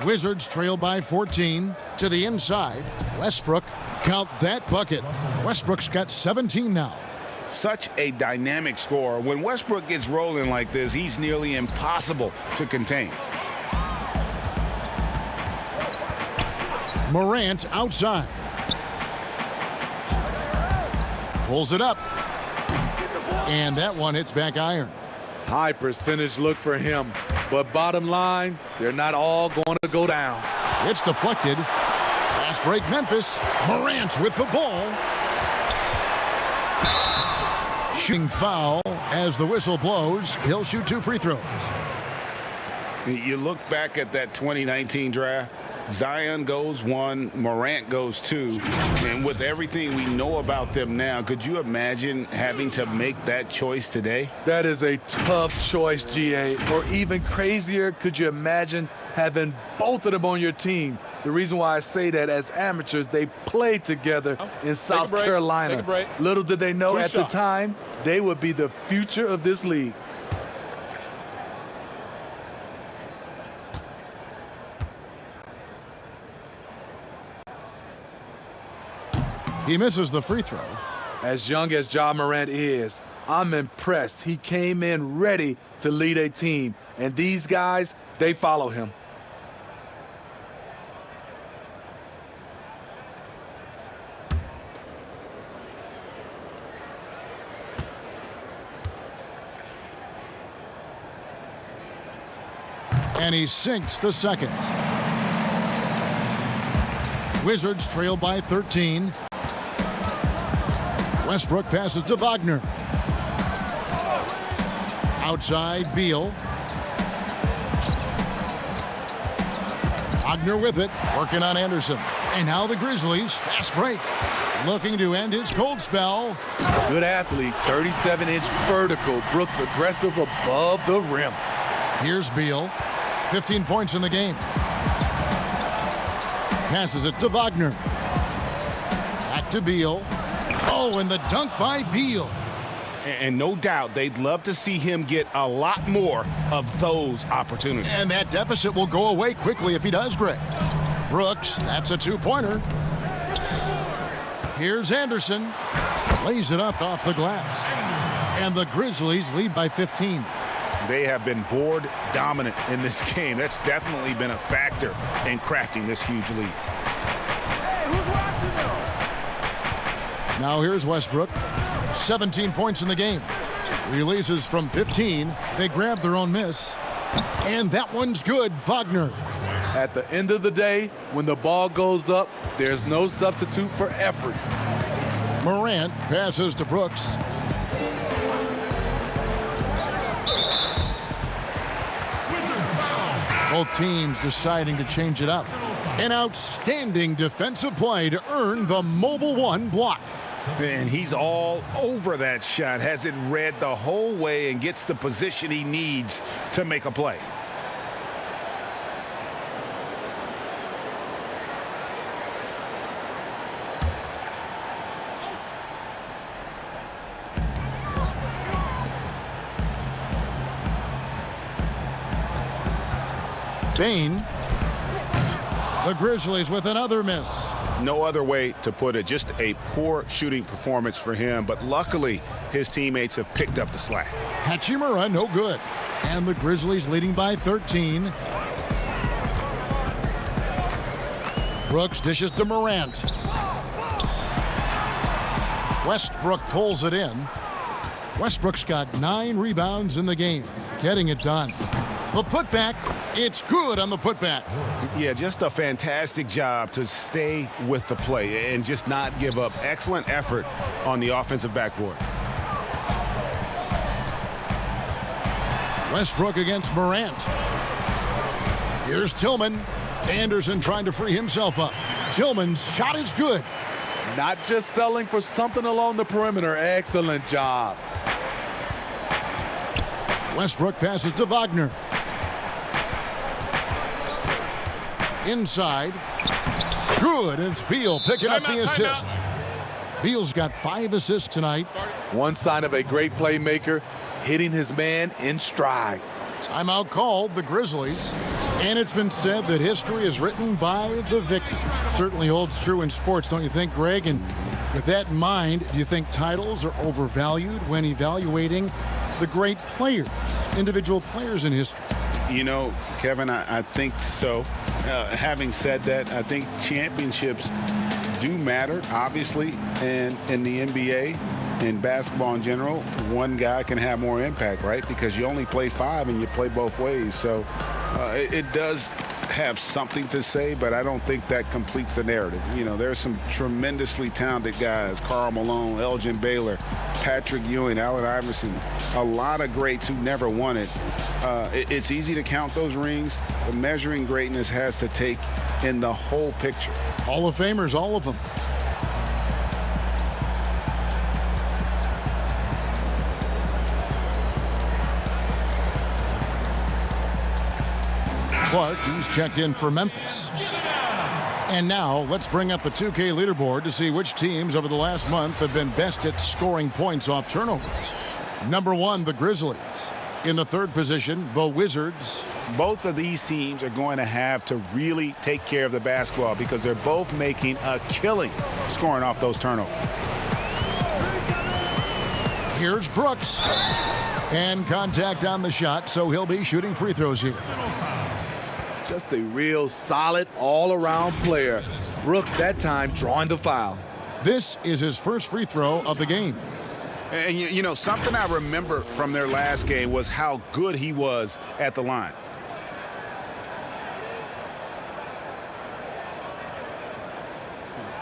Wizards trail by 14 to the inside. Westbrook, count that bucket. Westbrook's got 17 now. Such a dynamic scorer. When Westbrook gets rolling like this, he's nearly impossible to contain. Marantz outside. Pulls it up. And that one hits back iron. High percentage look for him. But bottom line, they're not all going to go down. It's deflected. Fast break Memphis. Marantz with the ball. Shooting foul as the whistle blows. He'll shoot 2 free throws. You look back at that 2019 draft. Zion goes 1, Morant goes 2. And with everything we know about them now, could you imagine having to make that choice today? That is a tough choice, GA. Or even crazier, could you imagine having both of them on your team? The reason why I say that, as amateurs, they played together in South Carolina. Little did they know at the time, they would be the future of this league. He misses the free throw. As young as Ja Morant is, I'm impressed. He came in ready to lead a team. And these guys, they follow him. And he sinks the second. Wizards trail by 13. Westbrook passes to Wagner. Outside, Beal. Wagner with it, working on Anderson. And now the Grizzlies, fast break, looking to end his cold spell. Good athlete, 37-inch vertical. Brooks aggressive above the rim. Here's Beal, 15 points in the game. Passes it to Wagner. Back to Beal. Oh, and the dunk by Beal. And no doubt they'd love to see him get a lot more of those opportunities. And that deficit will go away quickly if he does, Greg. Brooks, that's a 2-pointer. Here's Anderson. Lays it up off the glass. And the Grizzlies lead by 15. They have been board dominant in this game. That's definitely been a factor in crafting this huge lead. Now here's Westbrook. 17 points in the game. Releases from 15. They grab their own miss. And that one's good, Wagner. At the end of the day, when the ball goes up, there's no substitute for effort. Morant passes to Brooks. Both teams deciding to change it up. An outstanding defensive play to earn the Mobile One block. And he's all over that shot, has it read the whole way and gets the position he needs to make a play. Bain. The Grizzlies with another miss. No other way to put it. Just a poor shooting performance for him. But luckily, his teammates have picked up the slack. Hachimura, no good. And the Grizzlies leading by 13. Brooks dishes to Morant. Westbrook pulls it in. Westbrook's got 9 rebounds in the game. Getting it done. The putback, it's good on the putback. Yeah, just a fantastic job to stay with the play and just not give up. Excellent effort on the offensive backboard. Westbrook against Morant. Here's Tillman. Anderson trying to free himself up. Tillman's shot is good. Not just selling for something along the perimeter. Excellent job. Westbrook passes to Wagner. Inside. Good. It's Beal picking up the assist. Beal's got 5 assists tonight. One sign of a great playmaker, hitting his man in stride. Timeout called, the Grizzlies. And it's been said that history is written by the victor. Certainly holds true in sports, don't you think, Greg? And with that in mind, do you think titles are overvalued when evaluating the great players, individual players in history? You know, Kevin, I think so. Having said that, I think championships do matter, obviously, and in the NBA and basketball in general, one guy can have more impact, right? Because you only play 5 and you play both ways. So it does have something to say, but I don't think that completes the narrative. You know, there's some tremendously talented guys, Karl Malone, Elgin Baylor, Patrick Ewing, Allen Iverson, a lot of greats who never won it. It's easy to count those rings, but measuring greatness has to take in the whole picture. Hall of Famers, all of them. Clark, he's checked in for Memphis. And now let's bring up the 2K leaderboard to see which teams over the last month have been best at scoring points off turnovers. Number 1, the Grizzlies. In the 3rd position, the Wizards. Both of these teams are going to have to really take care of the basketball because they're both making a killing scoring off those turnovers. Here's Brooks. And contact on the shot, so he'll be shooting free throws here. Just a real solid all-around player. Brooks that time drawing the foul. This is his first free throw of the game. And, you know, something I remember from their last game was how good he was at the line.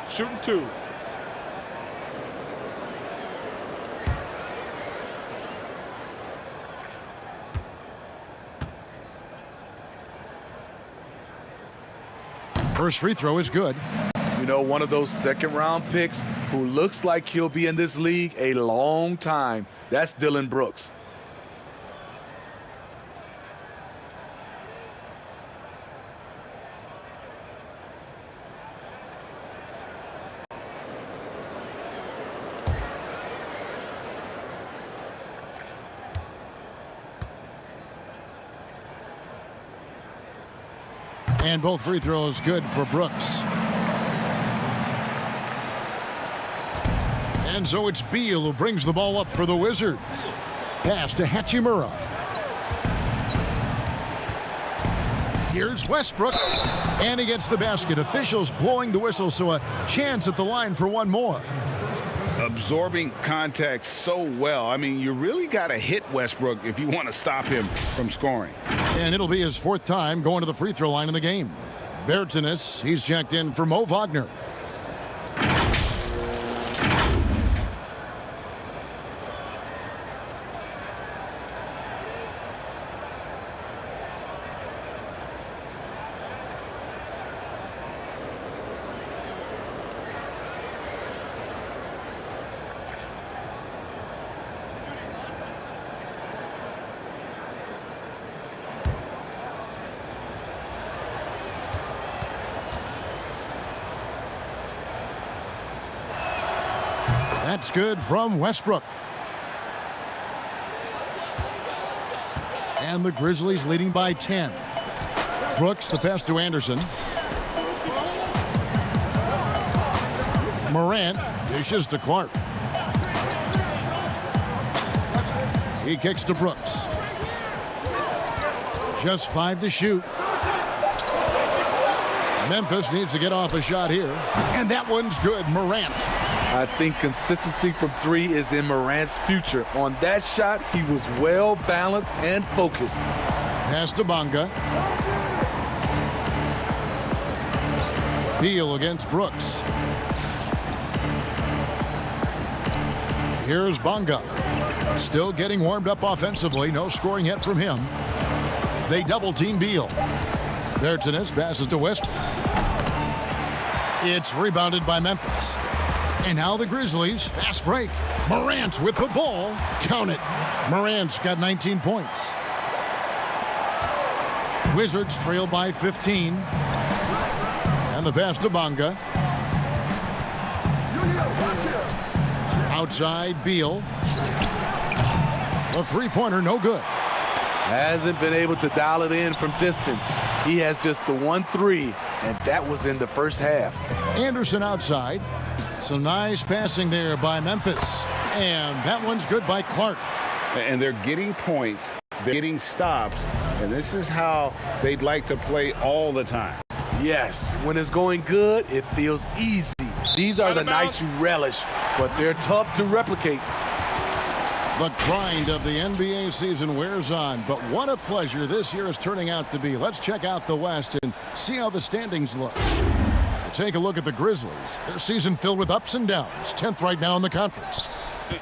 Shooting 2. First free throw is good. You know, one of those second-round picks who looks like he'll be in this league a long time. That's Dylan Brooks. And both free throws good for Brooks. And so it's Beal who brings the ball up for the Wizards. Pass to Hachimura. Here's Westbrook. And he gets the basket. Officials blowing the whistle, so a chance at the line for one more. Absorbing contact so well. I mean, you really got to hit Westbrook if you want to stop him from scoring. And it'll be his 4th time going to the free throw line in the game. Bertanis, he's checked in for Mo Wagner. That's good from Westbrook. And the Grizzlies leading by 10. Brooks, the pass to Anderson. Morant dishes to Clark. He kicks to Brooks. Just 5 to shoot. Memphis needs to get off a shot here. And that one's good. Morant. I think consistency from 3 is in Morant's future. On that shot, he was well balanced and focused. Pass to Bonga. Beal against Brooks. Here's Bonga. Still getting warmed up offensively. No scoring yet from him. They double team Beal. Bertans passes to Westbrook. It's rebounded by Memphis. And now the Grizzlies, fast break. Marantz with the ball. Count it. Marantz got 19 points. Wizards trail by 15. And the pass to Bonga. Outside, Beal. The three-pointer, no good. Hasn't been able to dial it in from distance. He has just the 1-3, and that was in the first half. Anderson outside. Some nice passing there by Memphis. And that one's good by Clark. And they're getting points. They're getting stops. And this is how they'd like to play all the time. Yes, when it's going good, it feels easy. These are the nights you relish, but they're tough to replicate. The grind of the NBA season wears on, but what a pleasure this year is turning out to be. Let's check out the West and see how the standings look. Take a look at the Grizzlies. Their season filled with ups and downs. 10th right now in the conference.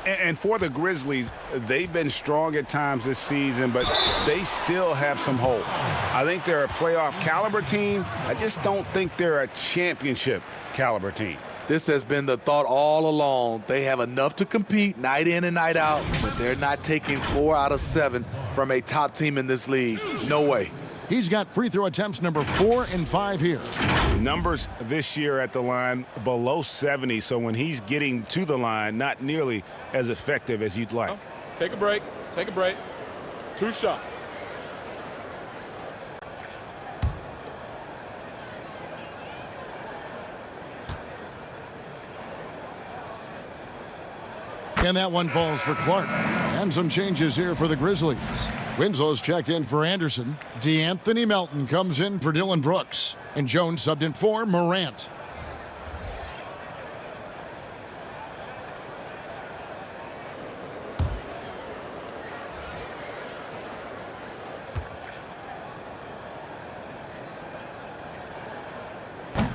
And for the Grizzlies, they've been strong at times this season, but they still have some holes. I think they're a playoff caliber team. I just don't think they're a championship caliber team. This has been the thought all along. They have enough to compete night in and night out, but they're not taking 4 out of 7 from a top team in this league. No way. He's got free throw attempts number 4 and 5 here. Numbers this year at the line below 70, so when he's getting to the line, not nearly as effective as you'd like. Take a break. Take a break. 2 shots. And that one falls for Clark. And some changes here for the Grizzlies. Winslow's checked in for Anderson. DeAnthony Melton comes in for Dylan Brooks. And Jones subbed in for Morant.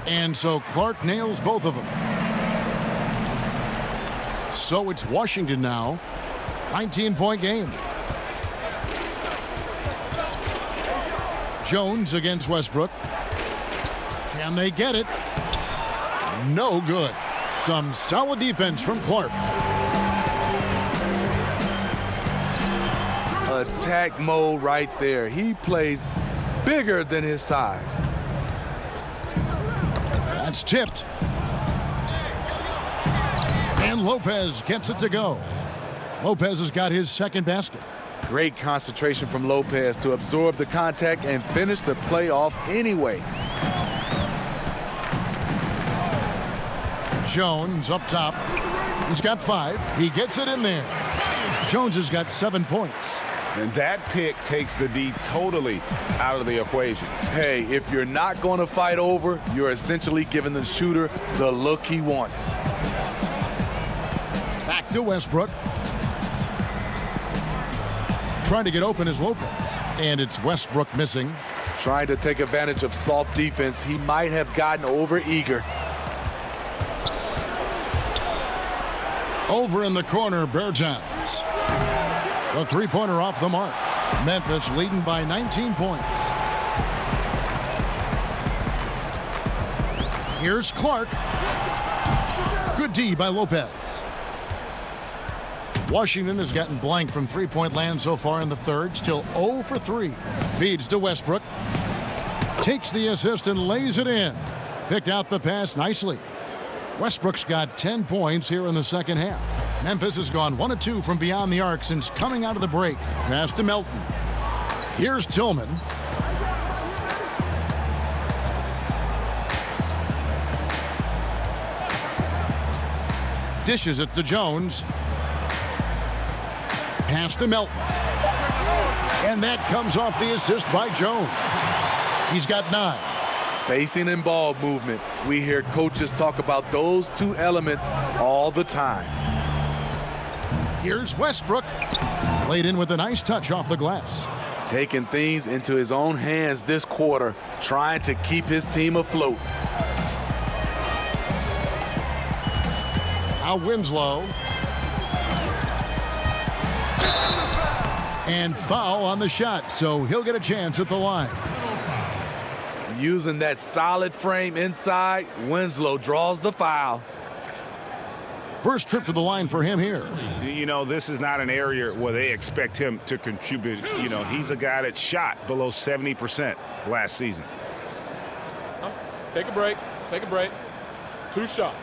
And so Clark nails both of them. So it's Washington now. 19-point game. Jones against Westbrook. Can they get it? No good. Some solid defense from Clark. Attack mode right there. He plays bigger than his size. That's tipped. And Lopez gets it to go. Lopez has got his second basket. Great concentration from Lopez to absorb the contact and finish the play off anyway. Jones up top. He's got 5. He gets it in there. Jones has got 7 points. And that pick takes the D totally out of the equation. Hey, if you're not going to fight over, you're essentially giving the shooter the look he wants. Back to Westbrook. Trying to get open is Lopez. And it's Westbrook missing. Trying to take advantage of soft defense. He might have gotten over-eager. Over in the corner, Bertans. The three-pointer off the mark. Memphis leading by 19 points. Here's Clark. Good D by Lopez. Washington has gotten blank from three-point land so far in the third. Still 0 for 3. Feeds to Westbrook. Takes the assist and lays it in. Picked out the pass nicely. Westbrook's got 10 points here in the second half. Memphis has gone 1 of 2 from beyond the arc since coming out of the break. Pass to Melton. Here's Tillman. Dishes it to Jones. Pass to Melton. And that comes off the assist by Jones. He's got 9. Spacing and ball movement. We hear coaches talk about those two elements all the time. Here's Westbrook. Played in with a nice touch off the glass. Taking things into his own hands this quarter, trying to keep his team afloat. Now Winslow. And foul on the shot, so he'll get a chance at the line. Using that solid frame inside, Winslow draws the foul. First trip to the line for him here. You know, this is not an area where they expect him to contribute. You know, he's a guy that shot below 70% last season. Take a break. Take a break. 2 shots.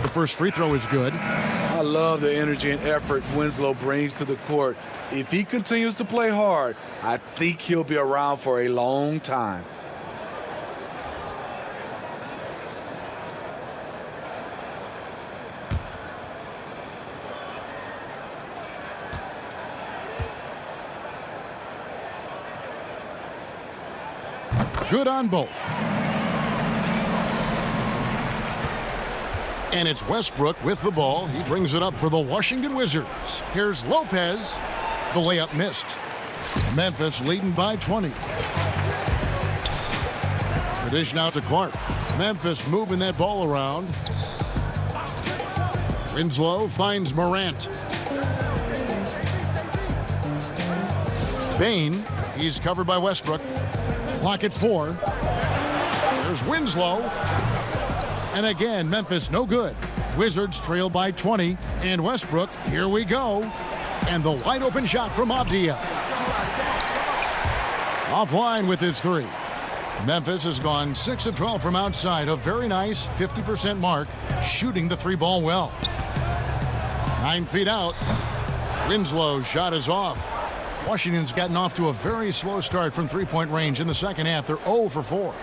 The first free throw is good. I love the energy and effort Winslow brings to the court. If he continues to play hard, I think he'll be around for a long time. Good on both. And it's Westbrook with the ball. He brings it up for the Washington Wizards. Here's Lopez. The layup missed. Memphis leading by 20. The dish now to Clark. Memphis moving that ball around. Winslow finds Marantz. Bain. He's covered by Westbrook. Clock at 4. There's Winslow. And again, Memphis no good. Wizards trail by 20. And Westbrook, here we go. And the wide open shot from Avdia. Offline with his 3. Memphis has gone 6 of 12 from outside. A very nice 50% mark. Shooting the 3-ball well. 9 feet out. Winslow's shot is off. Washington's gotten off to a very slow start from 3-point range in the second half. They're 0 for 4.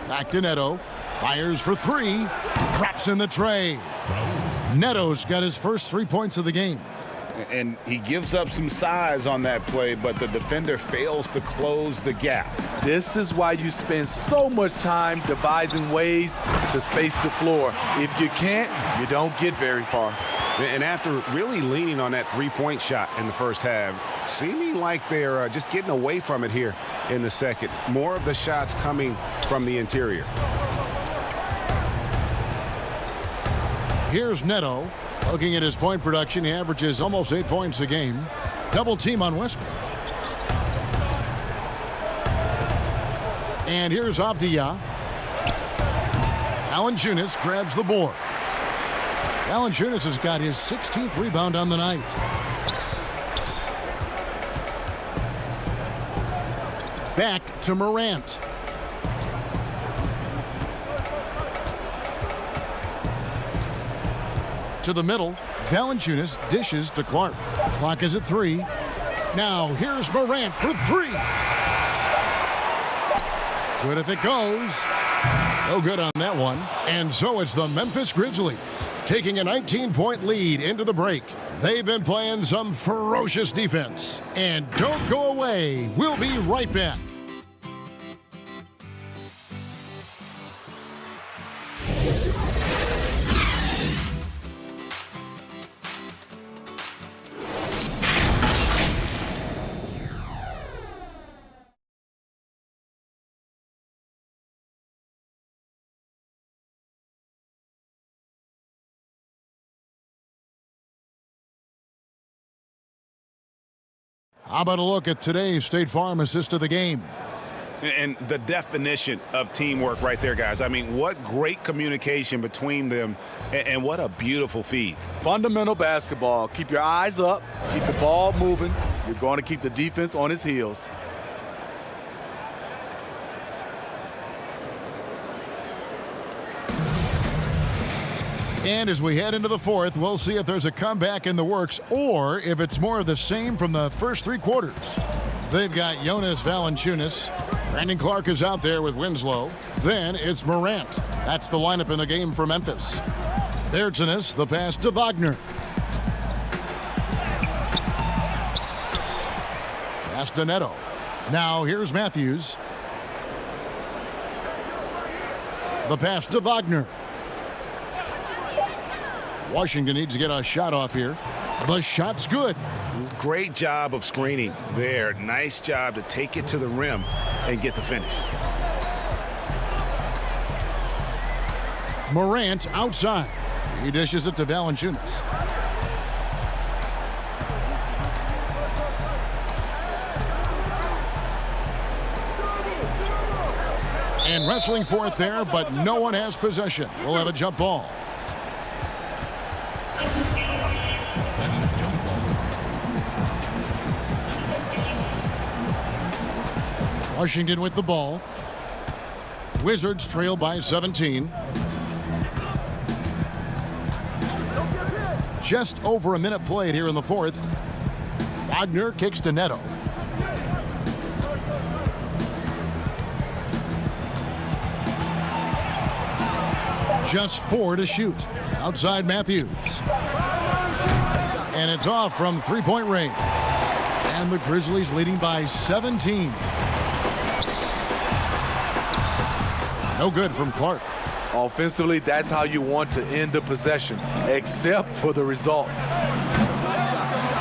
Back to Neto. Fires for 3. Drops in the tray. Neto's got his first 3 points of the game. And he gives up some size on that play, but the defender fails to close the gap. This is why you spend so much time devising ways to space the floor. If you can't, you don't get very far. And after really leaning on that 3-point shot in the first half, seeming like they're just getting away from it here in the second. More of the shots coming from the interior. Here's Neto. Looking at his point production, he averages almost 8 points a game. Double team on Westbrook. And here's Avdia. Valanciunas grabs the board. Valanciunas has got his 16th rebound on the night. Back to Marantz. To the middle, Valanciunas dishes to Clark. Clock is at 3. Now here's Marantz for 3. Good if it goes. No good on that one. And so it's the Memphis Grizzlies taking a 19-point lead into the break. They've been playing some ferocious defense. And don't go away. We'll be right back. How about a look at today's State Farm assist of the game? And the definition of teamwork right there, guys. I mean, what great communication between them, and what a beautiful feed. Fundamental basketball. Keep your eyes up. Keep the ball moving. You're going to keep the defense on its heels. And as we head into the fourth, we'll see if there's a comeback in the works or if it's more of the same from the first 3 quarters. They've got Jonas Valanciunas. Brandon Clark is out there with Winslow. Then it's Marantz. That's the lineup in the game for Memphis. There's the pass to Wagner. Pass to Neto. Now here's Matthews. The pass to Wagner. Washington needs to get a shot off here. The shot's good. Great job of screening there. Nice job to take it to the rim and get the finish. Marantz outside. He dishes it to Valanciunas. And wrestling for it there, but no one has possession. We'll have a jump ball. Washington with the ball. Wizards trail by 17. Just over a minute played here in the fourth. Wagner kicks to Neto. Just 4 to shoot. Outside Matthews. And it's off from three-point range. And the Grizzlies leading by 17. No good from Clark. Offensively, that's how you want to end the possession, except for the result.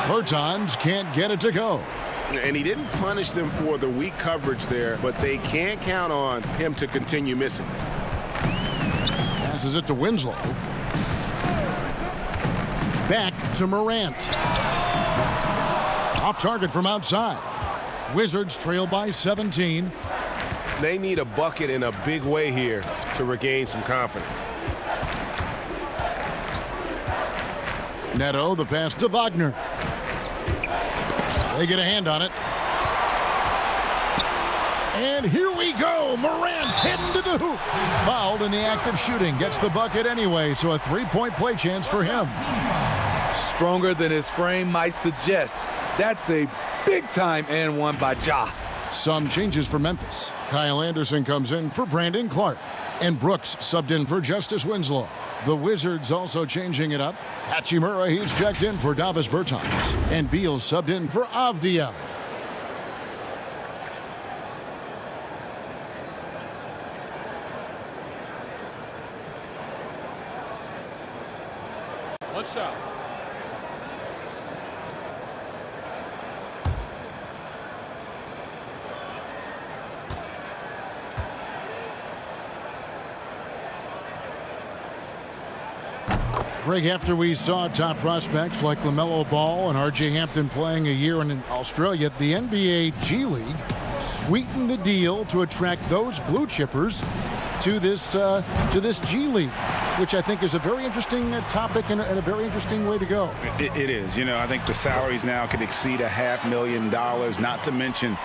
Bertans can't get it to go. And he didn't punish them for the weak coverage there, but they can't count on him to continue missing. Passes it to Winslow. Back to Morant. Off target from outside. Wizards trail by 17. They need a bucket in a big way here to regain some confidence. Neto, the pass to Wagner. They get a hand on it. And here we go. Morant heading to the hoop. Fouled in the act of shooting. Gets the bucket anyway, so a three-point play chance for him. Stronger than his frame might suggest. That's a big-time and one by Ja. Some changes for Memphis. Kyle Anderson comes in for Brandon Clark. And Brooks subbed in for Justice Winslow. The Wizards also changing it up. Hachimura, he's checked in for Davis Bertans. And Beal subbed in for Avdia. One shot. Greg, after we saw top prospects like LaMelo Ball and R.J. Hampton playing a year in Australia, the NBA G League sweetened the deal to attract those blue chippers to this G League, which I think is a very interesting topic and a very interesting way to go. It is. You know, I think the salaries now could exceed $500,000, not to mention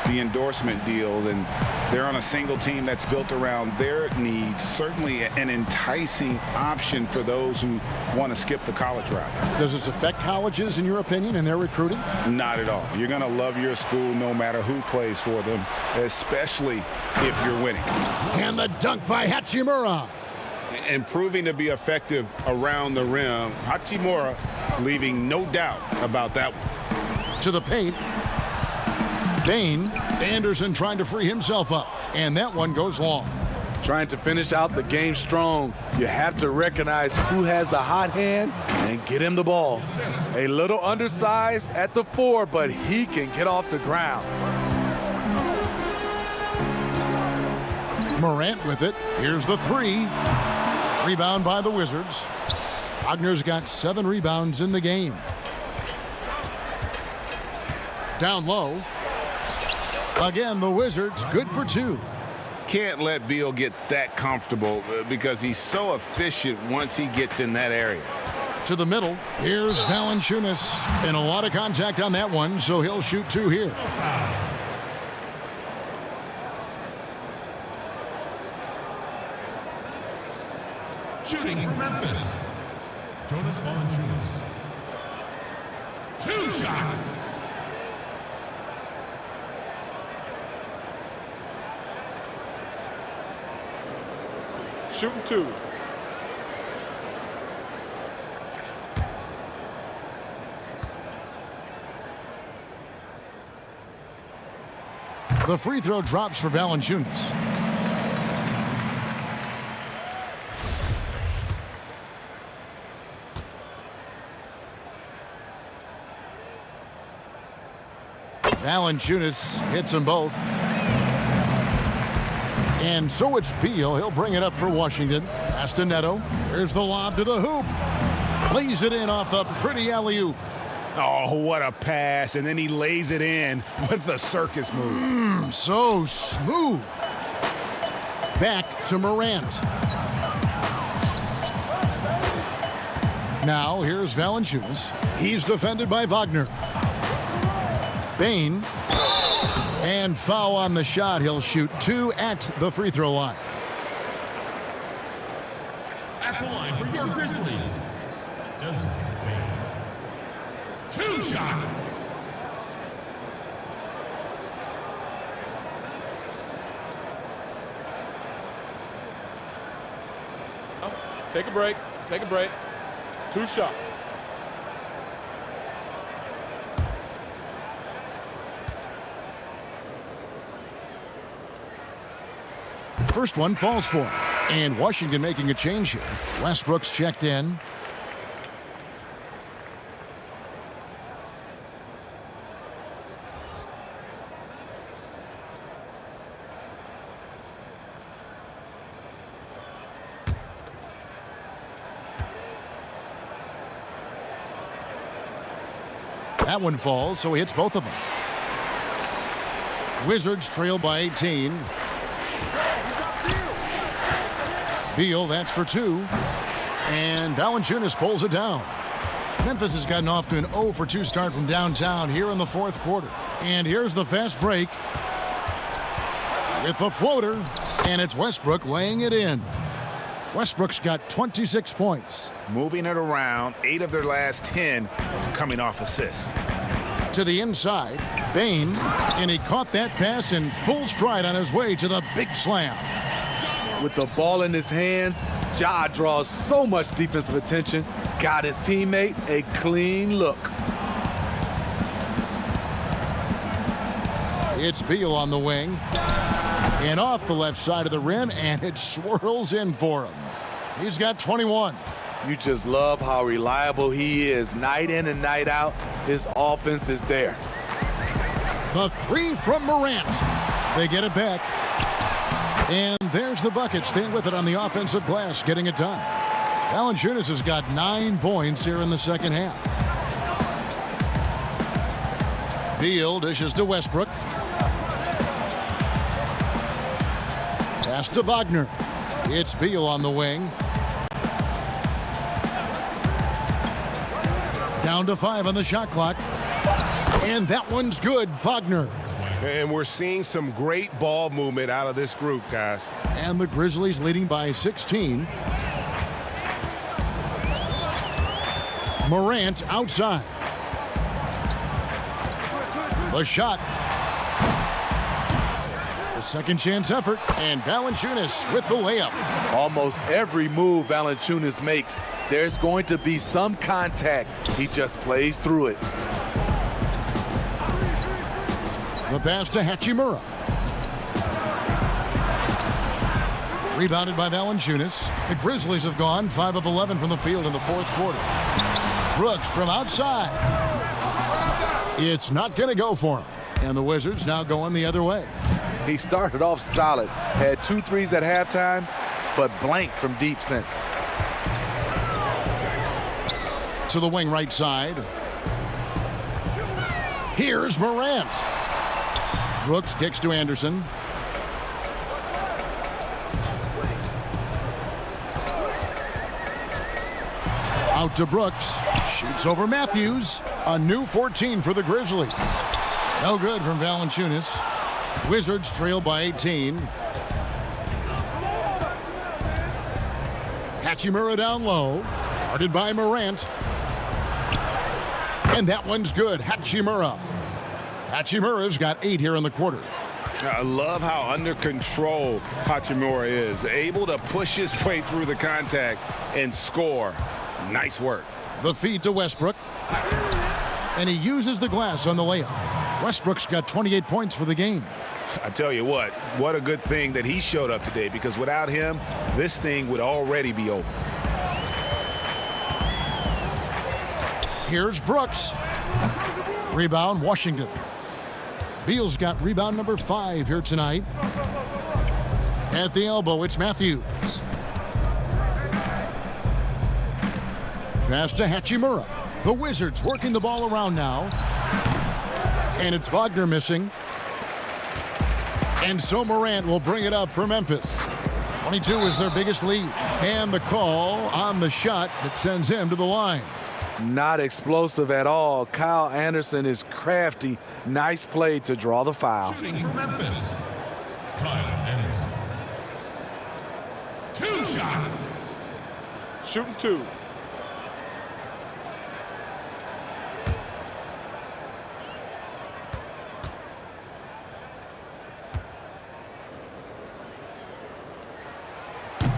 the endorsement deals, and they're on a single team that's built around their needs. Certainly an enticing option for those who want to skip the college route. Does this affect colleges, in your opinion, in their recruiting? Not at all. You're going to love your school no matter who plays for them, especially if you're winning. And the dunk by Hachimura. And proving to be effective around the rim. Hachimura leaving no doubt about that one. To the paint. Bain. Anderson trying to free himself up. And that one goes long. Trying to finish out the game strong, you have to recognize who has the hot hand and get him the ball. A little undersized at the 4, but he can get off the ground. Morant with it. Here's the 3. Rebound by the Wizards. Wagner's got 7 rebounds in the game. Down low. Again, the Wizards good for 2. Can't let Beal get that comfortable because he's so efficient once he gets in that area. To the middle. Here's Valanciunas. And a lot of contact on that one, so he'll shoot 2 here. Shooting for Memphis, Jonas Valanciunas. 2 shots. Shooting 2. The free throw drops for Valanciunas. Valanciunas hits them both. And so it's Beal. He'll bring it up for Washington. Pass to Neto. Here's the lob to the hoop. Plays it in off the pretty alley-oop. Oh, what a pass. And then he lays it in with the circus move. So smooth. Back to Marantz. Now here's Valanciunas. He's defended by Wagner. Bane. And foul on the shot. He'll shoot 2 at the free throw line. At the line for your Grizzlies. 2 shots. Take a break. Take a break. 2 shots. First one falls for him. And Washington making a change here. Westbrook's checked in. That one falls, so he hits both of them. Wizards trail by 18. Beal, that's for 2. And Valanciunas pulls it down. Memphis has gotten off to an 0 for 2 start from downtown here in the fourth quarter. And here's the fast break with the floater. And it's Westbrook laying it in. Westbrook's got 26 points. Moving it around, 8 of their last 10 coming off assists. To the inside, Bane, and he caught that pass in full stride on his way to the big slam. With the ball in his hands, Ja draws so much defensive attention, got his teammate a clean look. It's Beal on the wing. And off the left side of the rim, and it swirls in for him. He's got 21. You just love how reliable he is. Night in and night out, his offense is there. The 3 from Marantz. They get it back. And there's the bucket. Staying with it on the offensive glass, getting it done. Valanciunas has got 9 points here in the second half. Beal dishes to Westbrook. Pass to Wagner. It's Beal on the wing. Down to 5 on the shot clock. And that one's good, Wagner. And we're seeing some great ball movement out of this group, guys. And the Grizzlies leading by 16. Marantz outside. The shot. The second chance effort. And Valanciunas with the layup. Almost every move Valanciunas makes, there's going to be some contact. He just plays through it. The pass to Hachimura. Rebounded by Valanciunas. The Grizzlies have gone 5 of 11 from the field in the fourth quarter. Brooks from outside. It's not going to go for him. And the Wizards now going the other way. He started off solid. Had 2 threes at halftime, but blanked from deep since. To the wing right side. Here's Marantz. Brooks kicks to Anderson. Out to Brooks. Shoots over Matthews. A new 14 for the Grizzlies. No good from Valanciunas. Wizards trail by 18. Hachimura down low. Guarded by Marantz. And that one's good. Hachimura. Hachimura's got 8 here in the quarter. I love how under control Hachimura is. Able to push his way through the contact and score. Nice work. The feed to Westbrook. And he uses the glass on the layup. Westbrook's got 28 points for the game. I tell you what a good thing that he showed up today, because without him, this thing would already be over. Here's Brooks. Rebound, Washington. Beal's got rebound number 5 here tonight. At the elbow, it's Matthews. Pass to Hachimura. The Wizards working the ball around now. And it's Wagner missing. And so Morant will bring it up for Memphis. 22 is their biggest lead. And the call on the shot that sends him to the line. Not explosive at all. Kyle Anderson is crafty. Nice play to draw the foul. Shooting for Memphis, Kyle Anderson. 2 shots. Shooting 2.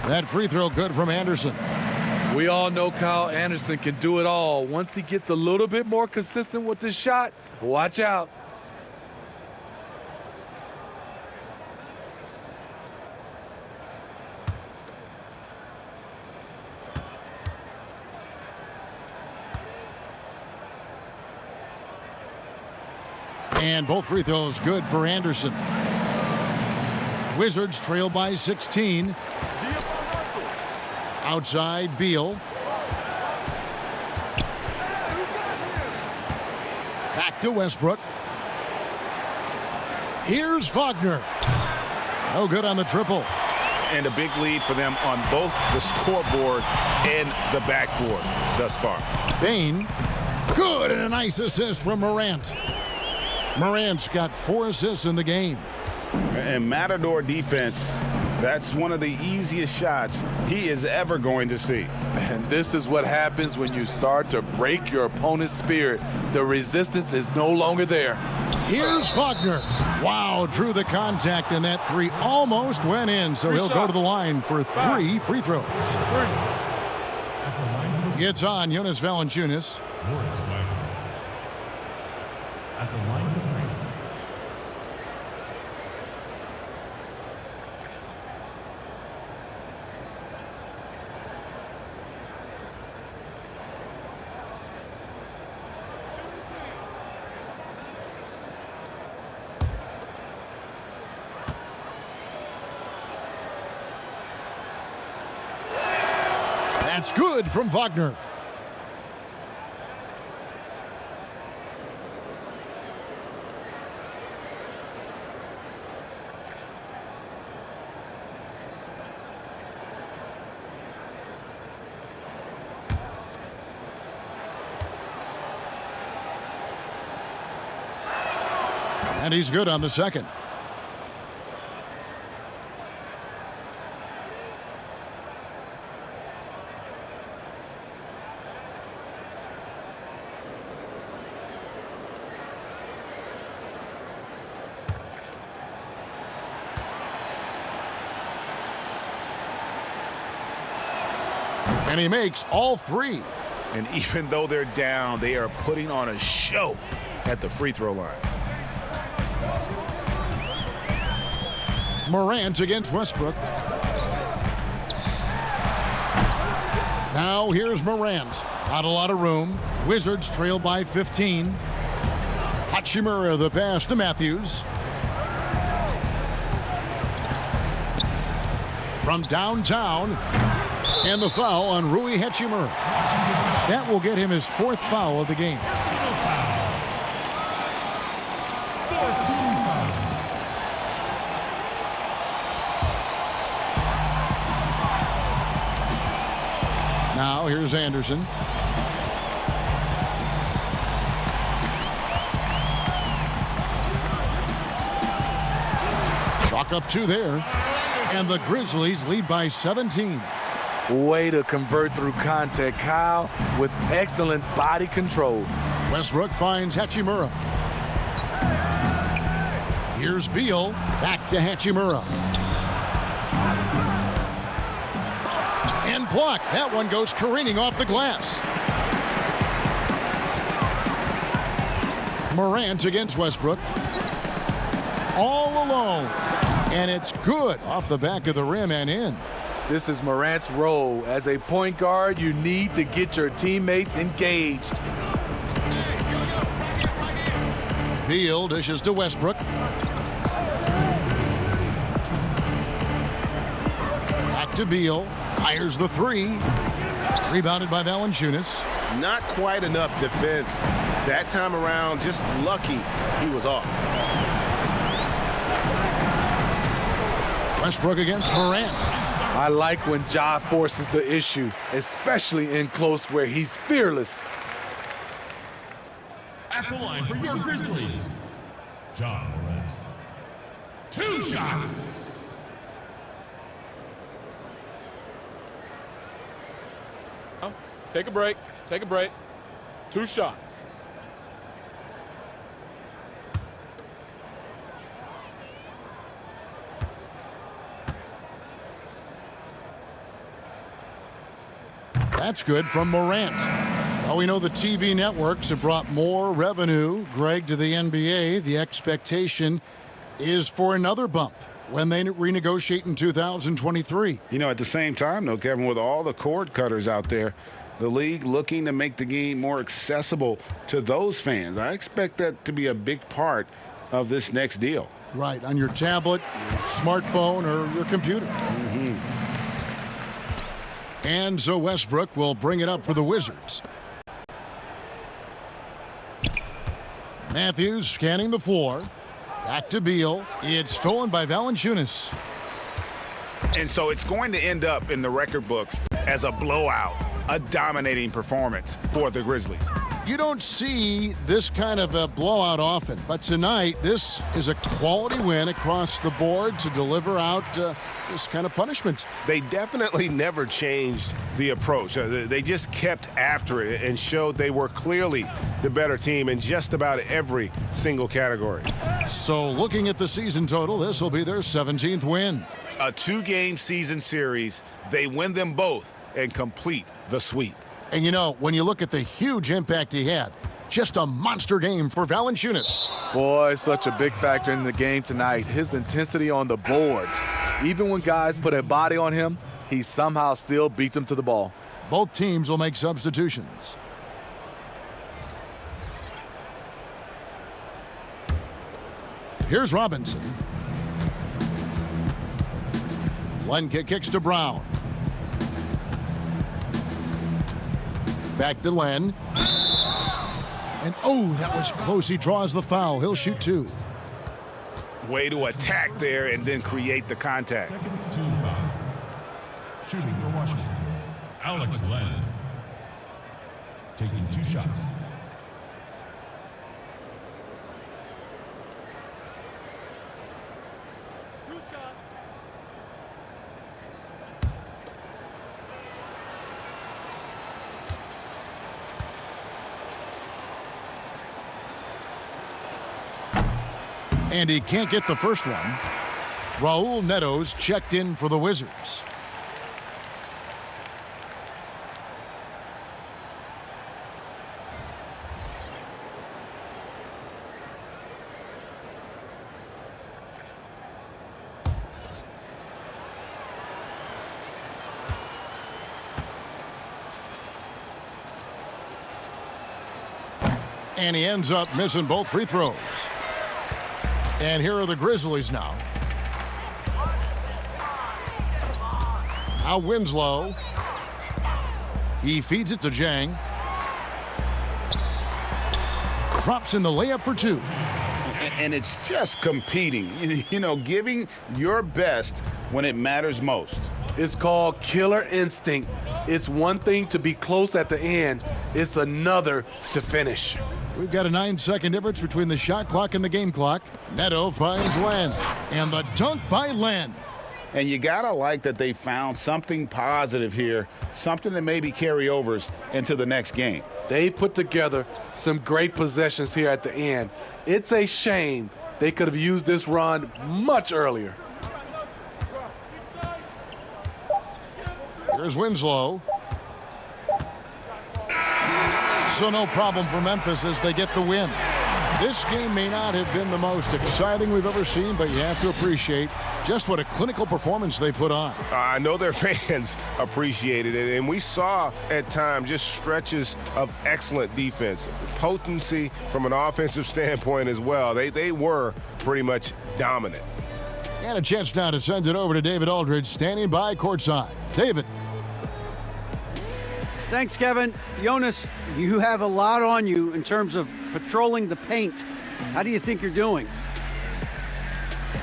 That free throw good from Anderson. We all know Kyle Anderson can do it all. Once he gets a little bit more consistent with the shot, watch out. And both free throws good for Anderson. Wizards trail by 16. Outside, Beal. Back to Westbrook. Here's Wagner. No good on the triple. And a big lead for them on both the scoreboard and the backboard thus far. Bain. Good, and a nice assist from Marantz. Marantz got 4 assists in the game. And Matador defense, that's one of the easiest shots he is ever going to see. And this is what happens when you start to break your opponent's spirit. The resistance is no longer there. Here's Wagner. Wow, drew the contact, and that 3 almost went in, so he'll go to the line for 3 free throws. Gets on Jonas Valanciunas. At the line for 3. That's good from Wagner. And he's good on the second. And he makes all 3. And even though they're down, they are putting on a show at the free throw line. Marantz against Westbrook. Now here's Marantz. Not a lot of room. Wizards trail by 15. Hachimura the pass to Matthews. From downtown. And the foul on Rui Hachimura. That will get him his 4th foul of the game. Now here's Anderson. Chalk up 2 there. And the Grizzlies lead by 17. Way to convert through contact. Kyle with excellent body control. Westbrook finds Hachimura. Here's Beal. Back to Hachimura. And blocked. That one goes careening off the glass. Marantz against Westbrook. All alone. And it's good off the back of the rim and in. This is Morantz's role. As a point guard, you need to get your teammates engaged. Beal dishes to Westbrook. Back to Beal. Fires the three. Rebounded by Valanciunas. Not quite enough defense. That time around, just lucky he was off. Westbrook against Marantz. I like when Ja forces the issue, especially in close where he's fearless. At the line for your Grizzlies, Ja Morant. 2 shots. Take a break. Take a break. 2 shots. That's good from Morant. Well, we know the TV networks have brought more revenue, Greg, to the NBA. The expectation is for another bump when they renegotiate in 2023. You know, at the same time, though, Kevin, with all the cord cutters out there, the league looking to make the game more accessible to those fans. I expect that to be a big part of this next deal. Right, on your tablet, your smartphone, or your computer. And so Westbrook will bring it up for the Wizards. Matthews scanning the floor. Back to Beal. It's stolen by Valanciunas. And so it's going to end up in the record books as a blowout, a dominating performance for the Grizzlies. You don't see this kind of a blowout often, but tonight this is a quality win across the board to deliver out this kind of punishment. They definitely never changed the approach. They just kept after it and showed they were clearly the better team in just about every single category. So looking at the season total, this will be their 17th win. A 2-game season series, they win them both and complete the sweep. And you know, when you look at the huge impact he had, just a monster game for Valanciunas. Boy, such a big factor in the game tonight. His intensity on the boards. Even when guys put a body on him, he somehow still beats them to the ball. Both teams will make substitutions. Here's Robinson. Len kicks to Brown. Back to Len. And oh, that was close. He draws the foul. He'll shoot 2. Way to attack there and then create the contact. Second team foul. Shooting for Washington, Alex Len. Taking 2 shots. And he can't get the first one. Raul Neto's checked in for the Wizards. And he ends up missing both free throws. And here are the Grizzlies now. Now Winslow. He feeds it to Jang. Drops in the layup for 2. And it's just competing, you know, giving your best when it matters most. It's called killer instinct. It's one thing to be close at the end. It's another to finish. We've got a 9-second difference between the shot clock and the game clock. Neto finds Len. And the dunk by Len. And you got to like that they found something positive here, something that maybe carry overs into the next game. They put together some great possessions here at the end. It's a shame they could have used this run much earlier. Here's Winslow. So no problem for Memphis as they get the win. This game may not have been the most exciting we've ever seen, but you have to appreciate Just what a clinical performance they put on. I know their fans appreciated it, and we saw at times just stretches of excellent defense, potency from an offensive standpoint as well. They were pretty much dominant. And a chance now to send it over to David Aldridge, standing by courtside. David. Thanks, Kevin. Jonas, you have a lot on you in terms of patrolling the paint. How do you think you're doing?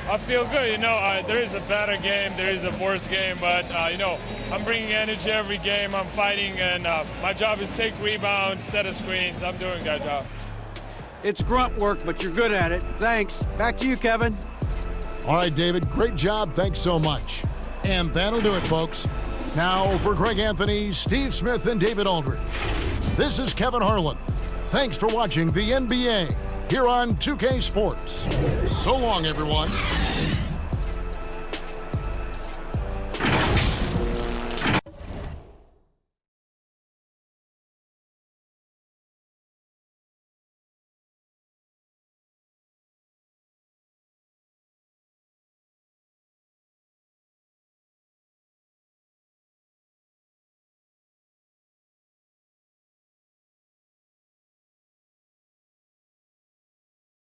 I feel good. There is a better game, there is a worse game, but, I'm bringing energy every game. I'm fighting, and my job is take rebounds, set of screens. I'm doing that job. It's grunt work, but you're good at it. Thanks. Back to you, Kevin. All right, David, great job. Thanks so much. And that'll do it, folks. Now for Greg Anthony, Steve Smith, and David Aldridge. This is Kevin Harlan. Thanks for watching the NBA here on 2K Sports. So long, everyone.